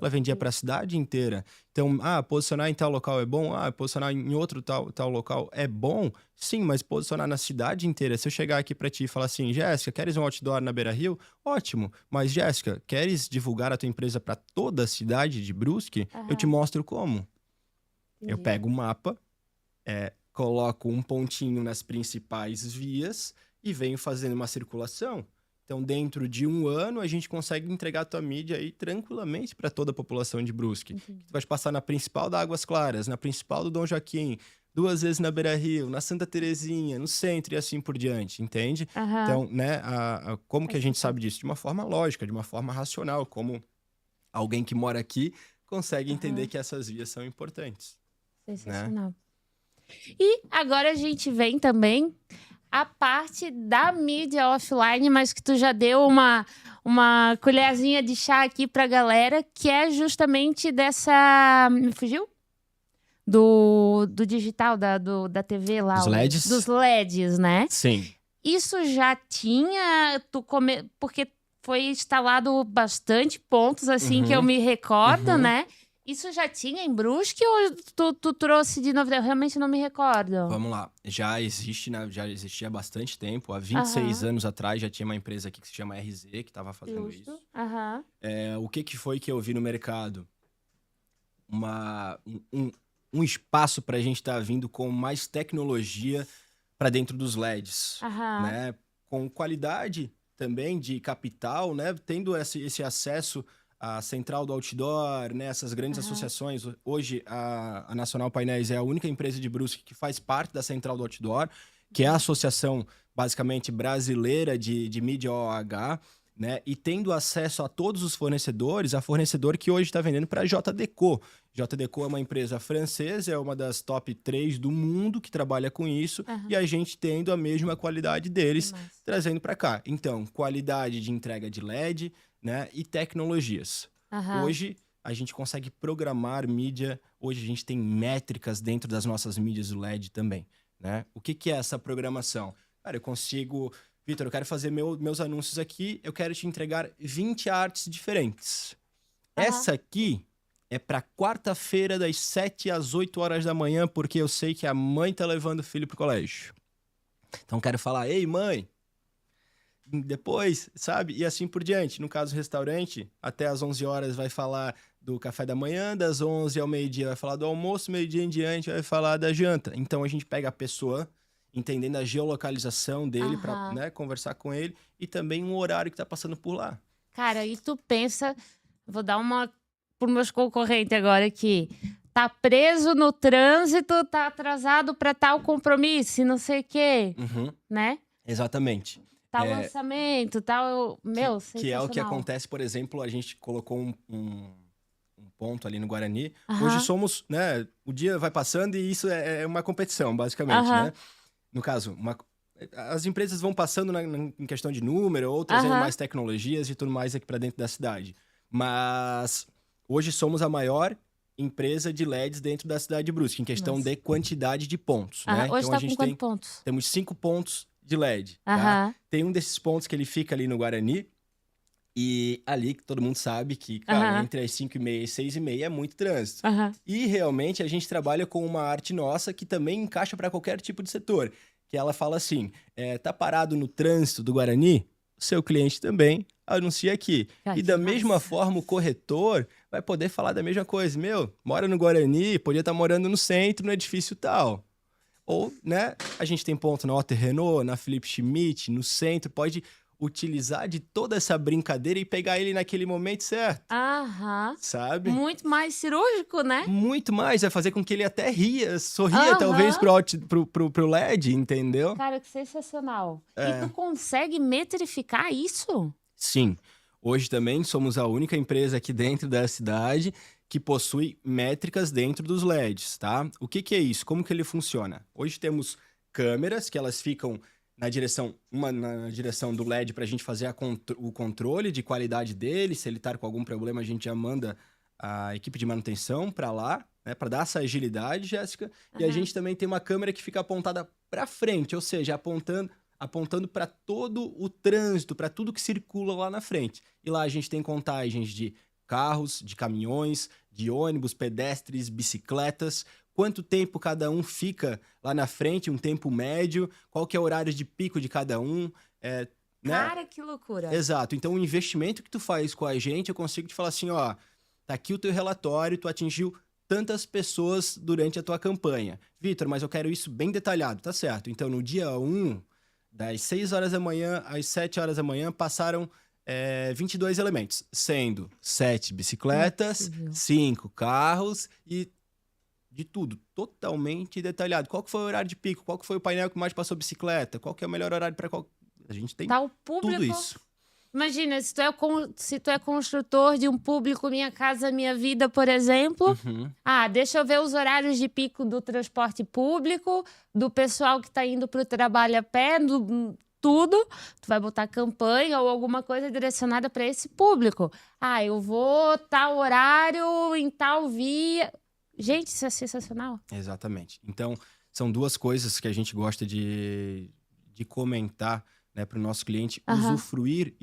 [SPEAKER 2] Ela vendia para a cidade inteira. Então, posicionar em tal local é bom? Posicionar em outro tal local é bom? Sim, mas posicionar na cidade inteira. Se eu chegar aqui para ti e falar assim, Jéssica, queres um outdoor na Beira-Rio? Ótimo. Mas, Jéssica, queres divulgar a tua empresa para toda a cidade de Brusque? Eu te mostro como. Eu pego o mapa, coloco um pontinho nas principais vias e venho fazendo uma circulação. Então, dentro de 1 ano, a gente consegue entregar a tua mídia aí tranquilamente para toda a população de Brusque. Tu vai passar na principal da Águas Claras, na principal do Dom Joaquim, 2 vezes na Beira-Rio, na Santa Terezinha, no centro e assim por diante, entende? Então, né, como que a gente sabe disso? De uma forma lógica, de uma forma racional, como alguém que mora aqui consegue entender que essas vias são importantes.
[SPEAKER 1] Sensacional.
[SPEAKER 2] Né?
[SPEAKER 1] E agora a gente vem também a parte da mídia offline, mas que tu já deu uma colherzinha de chá aqui pra galera, que é justamente dessa... Me fugiu? Do digital, da TV lá.
[SPEAKER 2] Dos LEDs?
[SPEAKER 1] Dos LEDs, né?
[SPEAKER 2] Sim.
[SPEAKER 1] Isso já tinha... Porque foi instalado bastante pontos, assim, que eu me recordo, né? Isso já tinha em Brusque ou tu trouxe de novidade? Eu realmente não me recordo.
[SPEAKER 2] Vamos lá. Já existia há bastante tempo. Há 26 anos atrás já tinha uma empresa aqui que se chama RZ, que estava fazendo isso. O que foi que eu vi no mercado? Um espaço para a gente estar vindo com mais tecnologia para dentro dos LEDs. Né? Com qualidade também de capital, né? Tendo esse acesso à central do outdoor, né? Essas grandes associações. Hoje, a Nacional Painéis é a única empresa de Brusque que faz parte da central do outdoor, que é a associação, basicamente, brasileira de mídia OH, né? E tendo acesso a todos os fornecedores, a fornecedor que hoje está vendendo para a JDeco. JDeco é uma empresa francesa, é uma das top 3 do mundo que trabalha com isso, e a gente tendo a mesma qualidade deles, trazendo para cá. Então, qualidade de entrega de LED, né? E tecnologias. Hoje, a gente consegue programar mídia, hoje a gente tem métricas dentro das nossas mídias do LED também, né? O que é essa programação? Cara, eu consigo... Vitor, eu quero fazer meus anúncios aqui, eu quero te entregar 20 artes diferentes. Essa aqui é para quarta-feira, das 7 às 8 horas da manhã, porque eu sei que a mãe tá levando o filho pro colégio. Então, quero falar, ei, mãe, depois, sabe? E assim por diante. No caso, restaurante, até às 11 horas vai falar do café da manhã, das 11 ao meio-dia vai falar do almoço, meio-dia em diante vai falar da janta. Então, a gente pega a pessoa... entendendo a geolocalização dele para, né, conversar com ele e também um horário que tá passando por lá.
[SPEAKER 1] Cara, e tu pensa, vou dar uma por meus concorrentes agora aqui, tá preso no trânsito, tá atrasado para tal compromisso, não sei o quê, né?
[SPEAKER 2] Exatamente.
[SPEAKER 1] Tal lançamento, tal,
[SPEAKER 2] que é o que acontece, por exemplo, a gente colocou um ponto ali no Guarani. Hoje somos, né, o dia vai passando e isso é uma competição, basicamente, né? No caso, as empresas vão passando em questão de número ou trazendo mais tecnologias e tudo mais aqui para dentro da cidade. Mas hoje somos a maior empresa de LEDs dentro da cidade de Brusque, em questão de quantidade de pontos. Né?
[SPEAKER 1] Hoje
[SPEAKER 2] então,
[SPEAKER 1] tá
[SPEAKER 2] a gente
[SPEAKER 1] com quantos pontos?
[SPEAKER 2] Temos 5 pontos de LED. Tá? Tem um desses pontos que ele fica ali no Guarani. E ali, que todo mundo sabe que, cara, entre as 5h30 e 6h30 é muito trânsito. E realmente a gente trabalha com uma arte nossa que também encaixa para qualquer tipo de setor. Que ela fala assim, tá parado no trânsito do Guarani? Seu cliente também anuncia aqui. E da mesma forma, o corretor vai poder falar da mesma coisa. Mora no Guarani, podia estar morando no centro, no edifício tal. Ou, né, a gente tem ponto na Otto Renault, na Felipe Schmidt, no centro, pode... utilizar de toda essa brincadeira e pegar ele naquele momento certo. Sabe?
[SPEAKER 1] Muito mais cirúrgico, né?
[SPEAKER 2] Muito mais. Vai fazer com que ele até sorria talvez pro LED, entendeu?
[SPEAKER 1] Cara, que sensacional. E tu consegue metrificar isso?
[SPEAKER 2] Sim. Hoje também somos a única empresa aqui dentro da cidade que possui métricas dentro dos LEDs, tá? O que é isso? Como que ele funciona? Hoje temos câmeras que elas ficam... uma na direção do LED para a gente fazer o controle de qualidade dele. Se ele está com algum problema, a gente já manda a equipe de manutenção para lá, né, para dar essa agilidade, Jéssica. E a gente também tem uma câmera que fica apontada para frente, ou seja, apontando para todo o trânsito, para tudo que circula lá na frente. E lá a gente tem contagens de carros, de caminhões, de ônibus, pedestres, bicicletas... quanto tempo cada um fica lá na frente, um tempo médio, qual que é o horário de pico de cada um, né?
[SPEAKER 1] Cara, que loucura.
[SPEAKER 2] Exato. Então, o investimento que tu faz com a gente, eu consigo te falar assim, ó, tá aqui o teu relatório, tu atingiu tantas pessoas durante a tua campanha. Vitor, mas eu quero isso bem detalhado, tá certo. Então, no dia 1, Das 6 horas da manhã às 7 horas da manhã passaram 22 elementos, sendo 7 bicicletas, 5 carros e de tudo, totalmente detalhado. Qual que foi o horário de pico? Qual que foi o painel que mais passou bicicleta? Qual que é o melhor horário para qual... A gente tem
[SPEAKER 1] tá o público...
[SPEAKER 2] tudo isso.
[SPEAKER 1] Imagina, se tu é construtor de um público Minha Casa Minha Vida, por exemplo. Deixa eu ver os horários de pico do transporte público, do pessoal que está indo para o trabalho a pé, tudo. Tu vai botar campanha ou alguma coisa direcionada para esse público. Eu vou tal horário em tal via. Gente, isso é sensacional.
[SPEAKER 2] Exatamente. Então, são duas coisas que a gente gosta de comentar, né, para o nosso cliente usufruir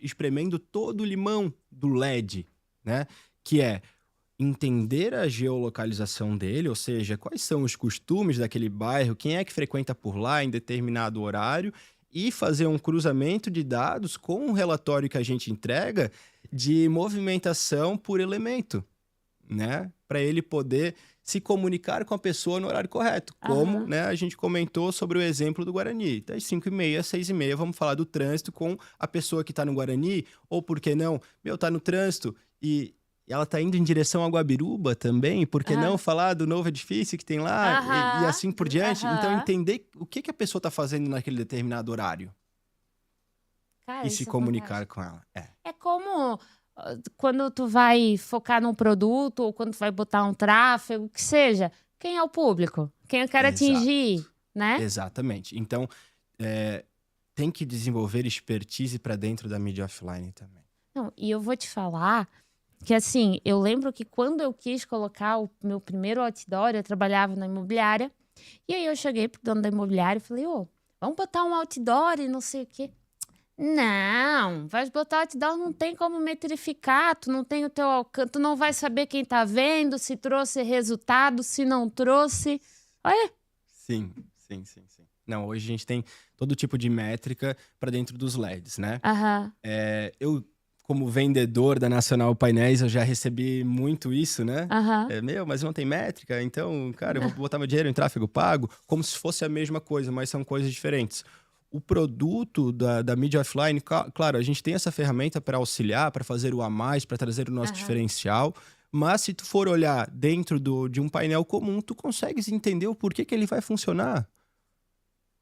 [SPEAKER 2] espremendo todo o limão do LED, né? Que é entender a geolocalização dele, ou seja, quais são os costumes daquele bairro, quem é que frequenta por lá em determinado horário, e fazer um cruzamento de dados com o relatório que a gente entrega de movimentação por elemento, né? Para ele poder se comunicar com a pessoa no horário correto. Como, né, a gente comentou sobre o exemplo do Guarani. Das 5h30 às 6h30, vamos falar do trânsito com a pessoa que está no Guarani, ou por que não, tá no trânsito e ela está indo em direção a Guabiruba também, por que não falar do novo edifício que tem lá e assim por diante? Então, entender o que a pessoa está fazendo naquele determinado horário.
[SPEAKER 1] Cara,
[SPEAKER 2] e se comunicar com ela.
[SPEAKER 1] É como... quando tu vai focar num produto ou quando tu vai botar um tráfego, que seja, quem é o público? Quem eu quero atingir, né?
[SPEAKER 2] Exatamente. Então, tem que desenvolver expertise para dentro da mídia offline também.
[SPEAKER 1] Não, e eu vou te falar que, assim, eu lembro que quando eu quis colocar o meu primeiro outdoor, eu trabalhava na imobiliária, e aí eu cheguei pro dono da imobiliária e falei, vamos botar um outdoor e não sei o quê. Não, vai botar outdoor, não tem como metrificar, tu não tem o teu alcance, tu não vai saber quem tá vendo, se trouxe resultado, se não trouxe. Olha.
[SPEAKER 2] Sim. Não, hoje a gente tem todo tipo de métrica para dentro dos LEDs, né? Eu, como vendedor da Nacional Painéis, eu já recebi muito isso, né? Mas não tem métrica, então, cara, eu vou botar meu dinheiro em tráfego pago, como se fosse a mesma coisa, mas são coisas diferentes. O produto da mídia offline, claro, a gente tem essa ferramenta para auxiliar, para fazer o a mais, para trazer o nosso diferencial, mas se tu for olhar dentro de um painel comum, tu consegues entender o porquê que ele vai funcionar.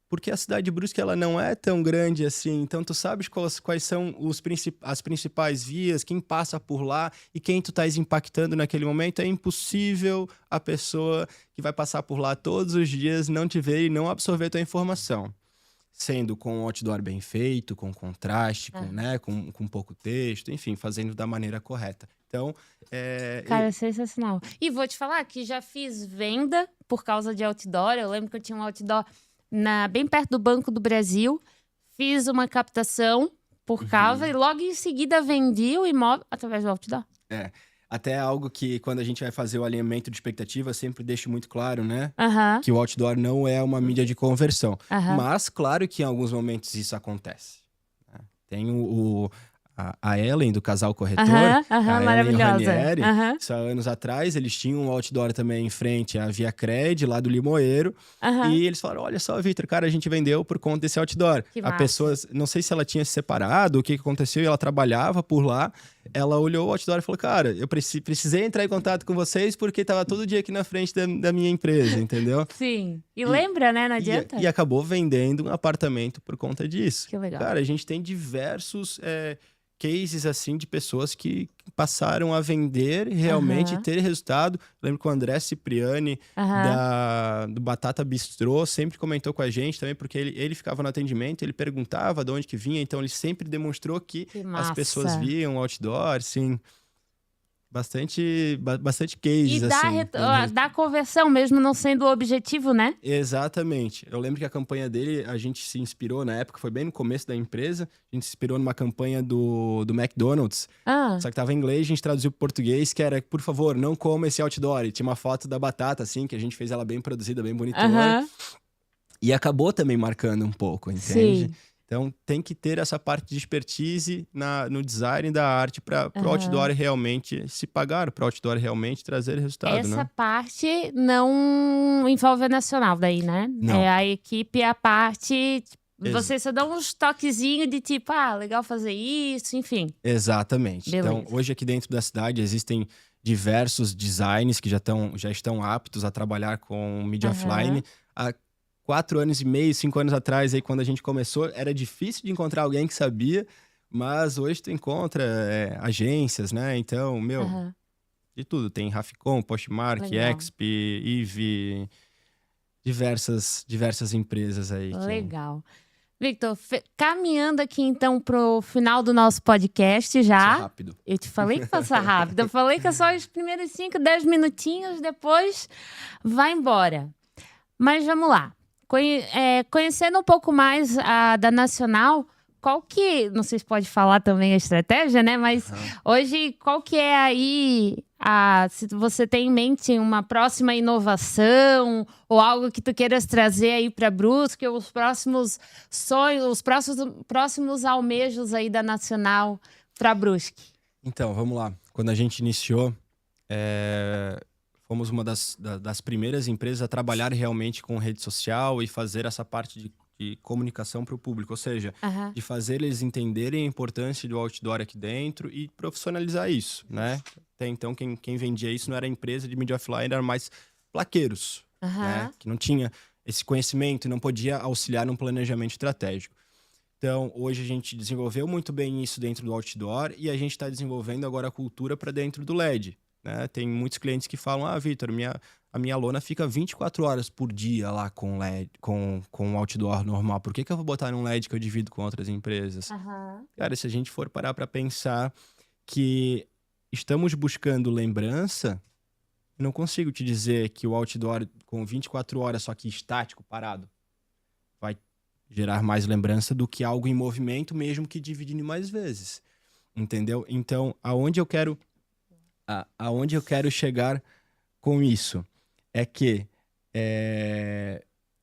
[SPEAKER 2] Porque a cidade de Brusque, ela não é tão grande assim, então tu sabes quais são as principais vias, quem passa por lá e quem tu estás impactando naquele momento. É impossível a pessoa que vai passar por lá todos os dias não te ver e não absorver tua informação. Sendo com um outdoor bem feito, com contraste, com pouco texto, enfim, fazendo da maneira correta. Então,
[SPEAKER 1] Cara, é sensacional. E vou te falar que já fiz venda por causa de outdoor. Eu lembro que eu tinha um outdoor bem perto do Banco do Brasil. Fiz uma captação por causa e logo em seguida vendi o imóvel através do outdoor.
[SPEAKER 2] Até algo que, quando a gente vai fazer o alinhamento de expectativa, sempre deixo muito claro, né? Que o outdoor não é uma mídia de conversão. Mas, claro que em alguns momentos isso acontece. Tem a Ellen, do Casal Corretor. A
[SPEAKER 1] maravilhosa.
[SPEAKER 2] Ellen Ranieri, isso há anos atrás, eles tinham um outdoor também em frente à Via Cred, lá do Limoeiro. E eles falaram, olha só, Vitor, cara, a gente vendeu por conta desse outdoor. A pessoa, não sei se ela tinha se separado, o que aconteceu, e ela trabalhava por lá. Ela olhou o outdoor e falou, cara, eu precisei entrar em contato com vocês porque tava todo dia aqui na frente da minha empresa, entendeu?
[SPEAKER 1] Sim. E lembra, né? Não adianta.
[SPEAKER 2] E acabou vendendo um apartamento por conta disso.
[SPEAKER 1] Que legal.
[SPEAKER 2] Cara, a gente tem diversos cases, assim, de pessoas que passaram a vender e realmente ter resultado. Lembro que o André Cipriani, do Batata Bistrô, sempre comentou com a gente também, porque ele ficava no atendimento, ele perguntava de onde que vinha, então ele sempre demonstrou que as pessoas viam outdoor, assim... Bastante cases,
[SPEAKER 1] e
[SPEAKER 2] assim.
[SPEAKER 1] dá conversão, mesmo não sendo o objetivo, né?
[SPEAKER 2] Exatamente. Eu lembro que a campanha dele, a gente se inspirou na época, foi bem no começo da empresa, a gente se inspirou numa campanha do McDonald's, só que tava em inglês, a gente traduziu para português, que era, por favor, não coma esse outdoor. E tinha uma foto da batata, assim, que a gente fez ela bem produzida, bem bonitona. E acabou também marcando um pouco, entende?
[SPEAKER 1] Sim.
[SPEAKER 2] Então, tem que ter essa parte de expertise no design da arte para o outdoor realmente se pagar, para o outdoor realmente trazer resultado,
[SPEAKER 1] Essa parte não envolve a nacional daí, né?
[SPEAKER 2] Não.
[SPEAKER 1] A equipe é a parte Você só dá uns toquezinhos de tipo, legal fazer isso, enfim.
[SPEAKER 2] Exatamente.
[SPEAKER 1] Beleza.
[SPEAKER 2] Então, hoje aqui dentro da cidade existem diversos designs que já estão aptos a trabalhar com mídia offline. Há 4 anos e meio, 5 anos atrás, aí, quando a gente começou, era difícil de encontrar alguém que sabia, mas hoje tu encontra agências, né? Então, de tudo. Tem Rafcon, Postmark, Exp, Eve, diversas empresas aí.
[SPEAKER 1] Legal. Victor, caminhando aqui então pro final do nosso podcast já.
[SPEAKER 2] Passa rápido.
[SPEAKER 1] Eu te falei que passa rápido. Eu falei que é só os primeiros 5, 10 minutinhos, depois vai embora. Mas vamos lá. Conhecendo um pouco mais da Nacional, qual que, não sei se pode falar também a estratégia, né? Mas hoje, qual que é aí, se você tem em mente uma próxima inovação ou algo que tu queiras trazer aí para Brusque, ou os próximos sonhos, os próximos almejos aí da Nacional para Brusque?
[SPEAKER 2] Então, vamos lá. Quando a gente iniciou, fomos uma das primeiras empresas a trabalhar realmente com rede social e fazer essa parte de comunicação para o público, ou seja, de fazer eles entenderem a importância do outdoor aqui dentro e profissionalizar isso, né? Até então, quem vendia isso não era empresa de mídia offline, eram mais plaqueiros, né? Que não tinha esse conhecimento e não podia auxiliar num planejamento estratégico. Então, hoje a gente desenvolveu muito bem isso dentro do outdoor e a gente está desenvolvendo agora a cultura para dentro do LED, né? Tem muitos clientes que falam, Vitor, a minha lona fica 24 horas por dia lá com LED, com o outdoor normal. Por que eu vou botar num LED que eu divido com outras empresas? Cara, se a gente for parar para pensar que estamos buscando lembrança, eu não consigo te dizer que o outdoor com 24 horas só que estático, parado, vai gerar mais lembrança do que algo em movimento, mesmo que dividindo mais vezes. Entendeu? Então, aonde eu quero chegar com isso é que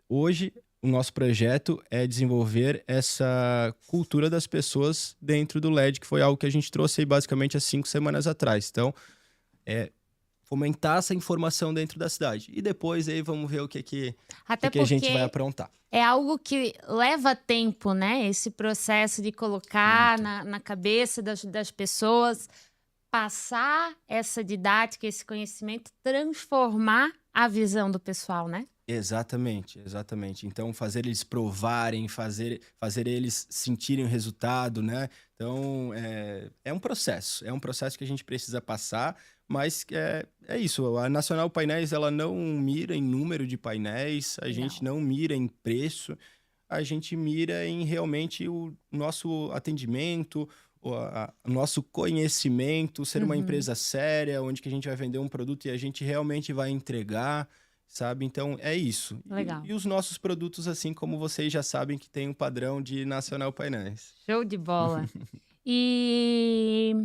[SPEAKER 2] hoje o nosso projeto é desenvolver essa cultura das pessoas dentro do LED, que foi algo que a gente trouxe aí basicamente há 5 semanas atrás. Então, fomentar essa informação dentro da cidade. E depois aí vamos ver o que a gente vai aprontar.
[SPEAKER 1] É algo que leva tempo, né? Esse processo de colocar na cabeça das pessoas, passar essa didática, esse conhecimento, transformar a visão do pessoal, né?
[SPEAKER 2] Exatamente. Então, fazer eles provarem, fazer eles sentirem o resultado, né? Então, é um processo que a gente precisa passar, mas é isso. A Nacional Painéis, ela não mira em número de painéis, a gente não mira em preço, a gente mira em realmente o nosso atendimento, o nosso conhecimento, ser uma empresa séria, onde que a gente vai vender um produto e a gente realmente vai entregar, sabe? Então, é isso.
[SPEAKER 1] Legal.
[SPEAKER 2] E os nossos produtos, assim como vocês já sabem, que tem um padrão de Nacional Painéis.
[SPEAKER 1] Show de bola. E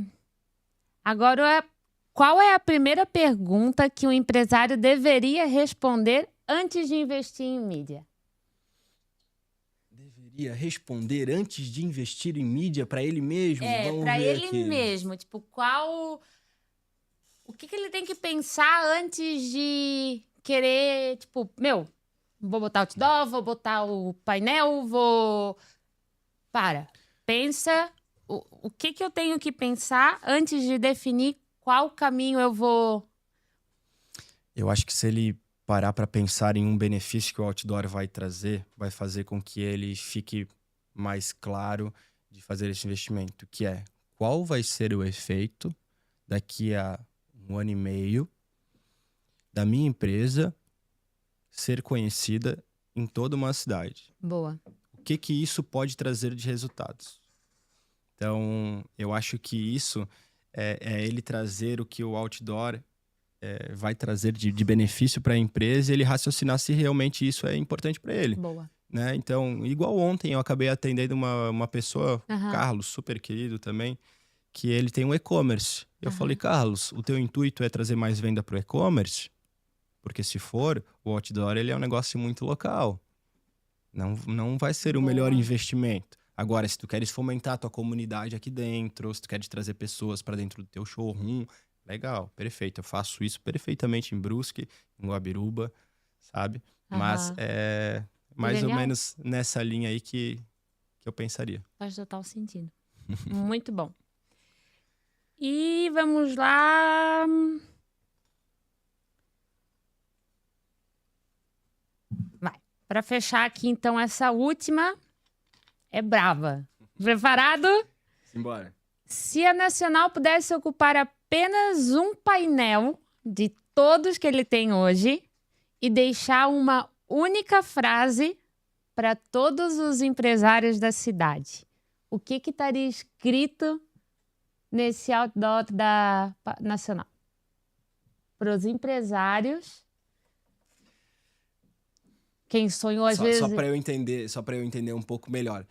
[SPEAKER 1] agora, qual é a primeira pergunta que um empresário deveria responder antes de investir em mídia?
[SPEAKER 2] Deveria responder antes de investir em mídia para ele mesmo?
[SPEAKER 1] Para ele mesmo. Tipo, o que ele tem que pensar antes de querer, tipo, vou botar outdoor, vou botar o painel, pensa o que eu tenho que pensar antes de definir qual caminho eu vou.
[SPEAKER 2] Eu acho que se ele parar para pensar em um benefício que o outdoor vai trazer, vai fazer com que ele fique mais claro de fazer esse investimento, que é qual vai ser o efeito daqui a 1 ano e meio da minha empresa ser conhecida em toda uma cidade.
[SPEAKER 1] Boa.
[SPEAKER 2] O que isso pode trazer de resultados? Então, eu acho que isso é ele trazer o que o outdoor vai trazer de benefício para a empresa e ele raciocinar se realmente isso é importante para ele.
[SPEAKER 1] Boa.
[SPEAKER 2] Né? Então, igual ontem, eu acabei atendendo uma pessoa, Carlos, super querido também, que ele tem um e-commerce. Eu falei, Carlos, o teu intuito é trazer mais venda para o e-commerce? Porque se for, o outdoor ele é um negócio muito local. Não vai ser o melhor investimento. Agora, se tu queres fomentar a tua comunidade aqui dentro, se tu queres trazer pessoas para dentro do teu showroom, legal, perfeito. Eu faço isso perfeitamente em Brusque, em Guabiruba, sabe? Mas Mais ou menos nessa linha aí que eu pensaria.
[SPEAKER 1] Faz total sentido. Muito bom. E vamos lá. Vai. Para fechar aqui, então, essa última é brava. Preparado?
[SPEAKER 2] Simbora.
[SPEAKER 1] Se a Nacional pudesse ocupar apenas um painel de todos que ele tem hoje e deixar uma única frase para todos os empresários da cidade, o que estaria escrito nesse outdoor da Nacional? Para os empresários, quem sonhou às vezes...
[SPEAKER 2] Só para eu entender um pouco melhor.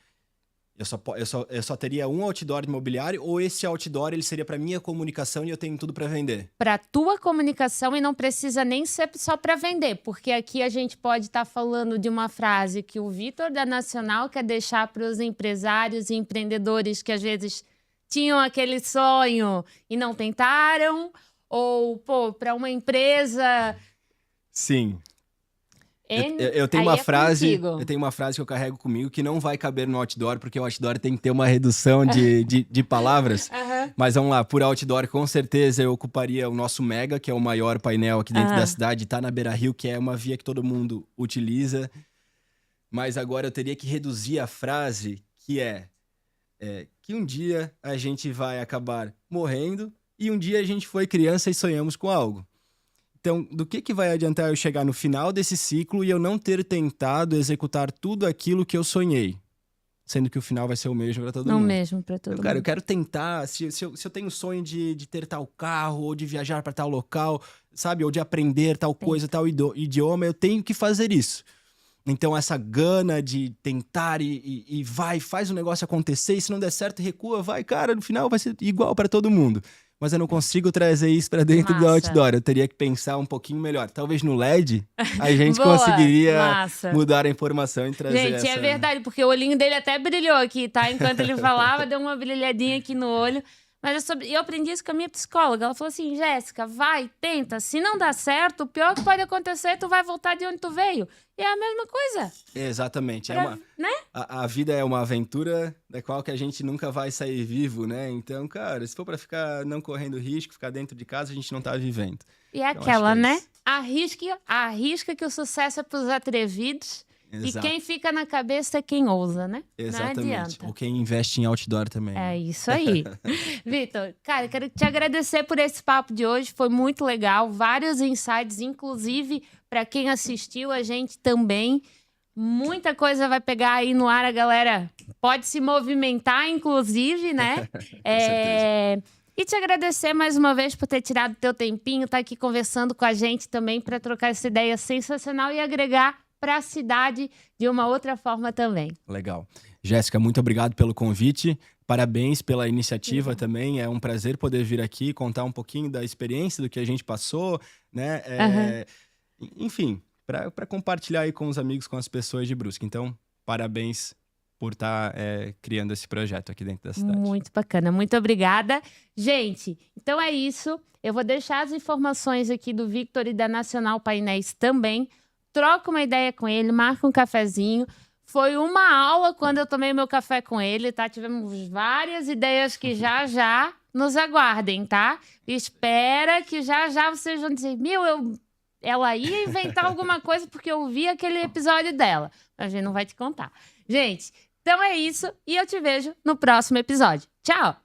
[SPEAKER 2] Eu só teria um outdoor imobiliário ou esse outdoor ele seria para minha comunicação e eu tenho tudo para vender?
[SPEAKER 1] Para tua comunicação e não precisa nem ser só para vender, porque aqui a gente pode estar falando de uma frase que o Vitor da Nacional quer deixar para os empresários e empreendedores que às vezes tinham aquele sonho e não tentaram, ou para uma empresa...
[SPEAKER 2] Sim. Eu tenho uma frase que eu carrego comigo que não vai caber no outdoor, porque o outdoor tem que ter uma redução de palavras. Mas vamos lá, por outdoor, com certeza eu ocuparia o nosso Mega, que é o maior painel aqui dentro da cidade, tá na Beira-Rio, que é uma via que todo mundo utiliza. Mas agora eu teria que reduzir a frase, que é que um dia a gente vai acabar morrendo e um dia a gente foi criança e sonhamos com algo. Então, do que vai adiantar eu chegar no final desse ciclo e eu não ter tentado executar tudo aquilo que eu sonhei? Sendo que o final vai ser o mesmo para todo mundo.
[SPEAKER 1] O mesmo para todo mundo.
[SPEAKER 2] Cara, eu quero tentar, se eu tenho o sonho de ter tal carro, ou de viajar para tal local, sabe? Ou de aprender tal coisa, tal idioma, eu tenho que fazer isso. Então, essa gana de tentar e faz o negócio acontecer, e se não der certo, recua, cara, no final vai ser igual para todo mundo. Mas eu não consigo trazer isso para dentro do outdoor. Eu teria que pensar um pouquinho melhor. Talvez no LED a gente conseguiria mudar a informação e trazer
[SPEAKER 1] Gente, é verdade, porque o olhinho dele até brilhou aqui, tá? Enquanto ele falava, deu uma brilhadinha aqui no olho. Mas eu aprendi isso com a minha psicóloga. Ela falou assim, Jéssica, vai, tenta. Se não dá certo, o pior que pode acontecer, tu vai voltar de onde tu veio. E é a mesma coisa.
[SPEAKER 2] Exatamente.
[SPEAKER 1] Né?
[SPEAKER 2] A vida é uma aventura da qual que a gente nunca vai sair vivo, né? Então, cara, se for pra ficar não correndo risco, ficar dentro de casa, a gente não tá vivendo.
[SPEAKER 1] E é aquela, né? Arrisca que o sucesso é pros atrevidos. Exato. E quem fica na cabeça é quem ousa, né?
[SPEAKER 2] Exatamente.
[SPEAKER 1] Não adianta.
[SPEAKER 2] Ou quem investe em outdoor também.
[SPEAKER 1] É isso aí. Vitor, cara, quero te agradecer por esse papo de hoje. Foi muito legal. Vários insights, inclusive para quem assistiu a gente também. Muita coisa vai pegar aí no ar, a galera pode se movimentar, inclusive, né?
[SPEAKER 2] Com certeza.
[SPEAKER 1] E te agradecer mais uma vez por ter tirado teu tempinho, tá aqui conversando com a gente também para trocar essa ideia sensacional e agregar para a cidade de uma outra forma também.
[SPEAKER 2] Legal. Jéssica, muito obrigado pelo convite. Parabéns pela iniciativa também. É um prazer poder vir aqui contar um pouquinho da experiência, do que a gente passou, né? Enfim, para compartilhar aí com os amigos, com as pessoas de Brusque. Então, parabéns por estar criando esse projeto aqui dentro da cidade.
[SPEAKER 1] Muito bacana, muito obrigada. Gente, então é isso. Eu vou deixar as informações aqui do Victor e da Nacional Painéis também. Troca uma ideia com ele, marca um cafezinho. Foi uma aula quando eu tomei meu café com ele, tá? Tivemos várias ideias que já nos aguardem, tá? Espera que já vocês vão dizer, ela ia inventar alguma coisa porque eu vi aquele episódio dela. A gente não vai te contar. Gente, então é isso e eu te vejo no próximo episódio. Tchau!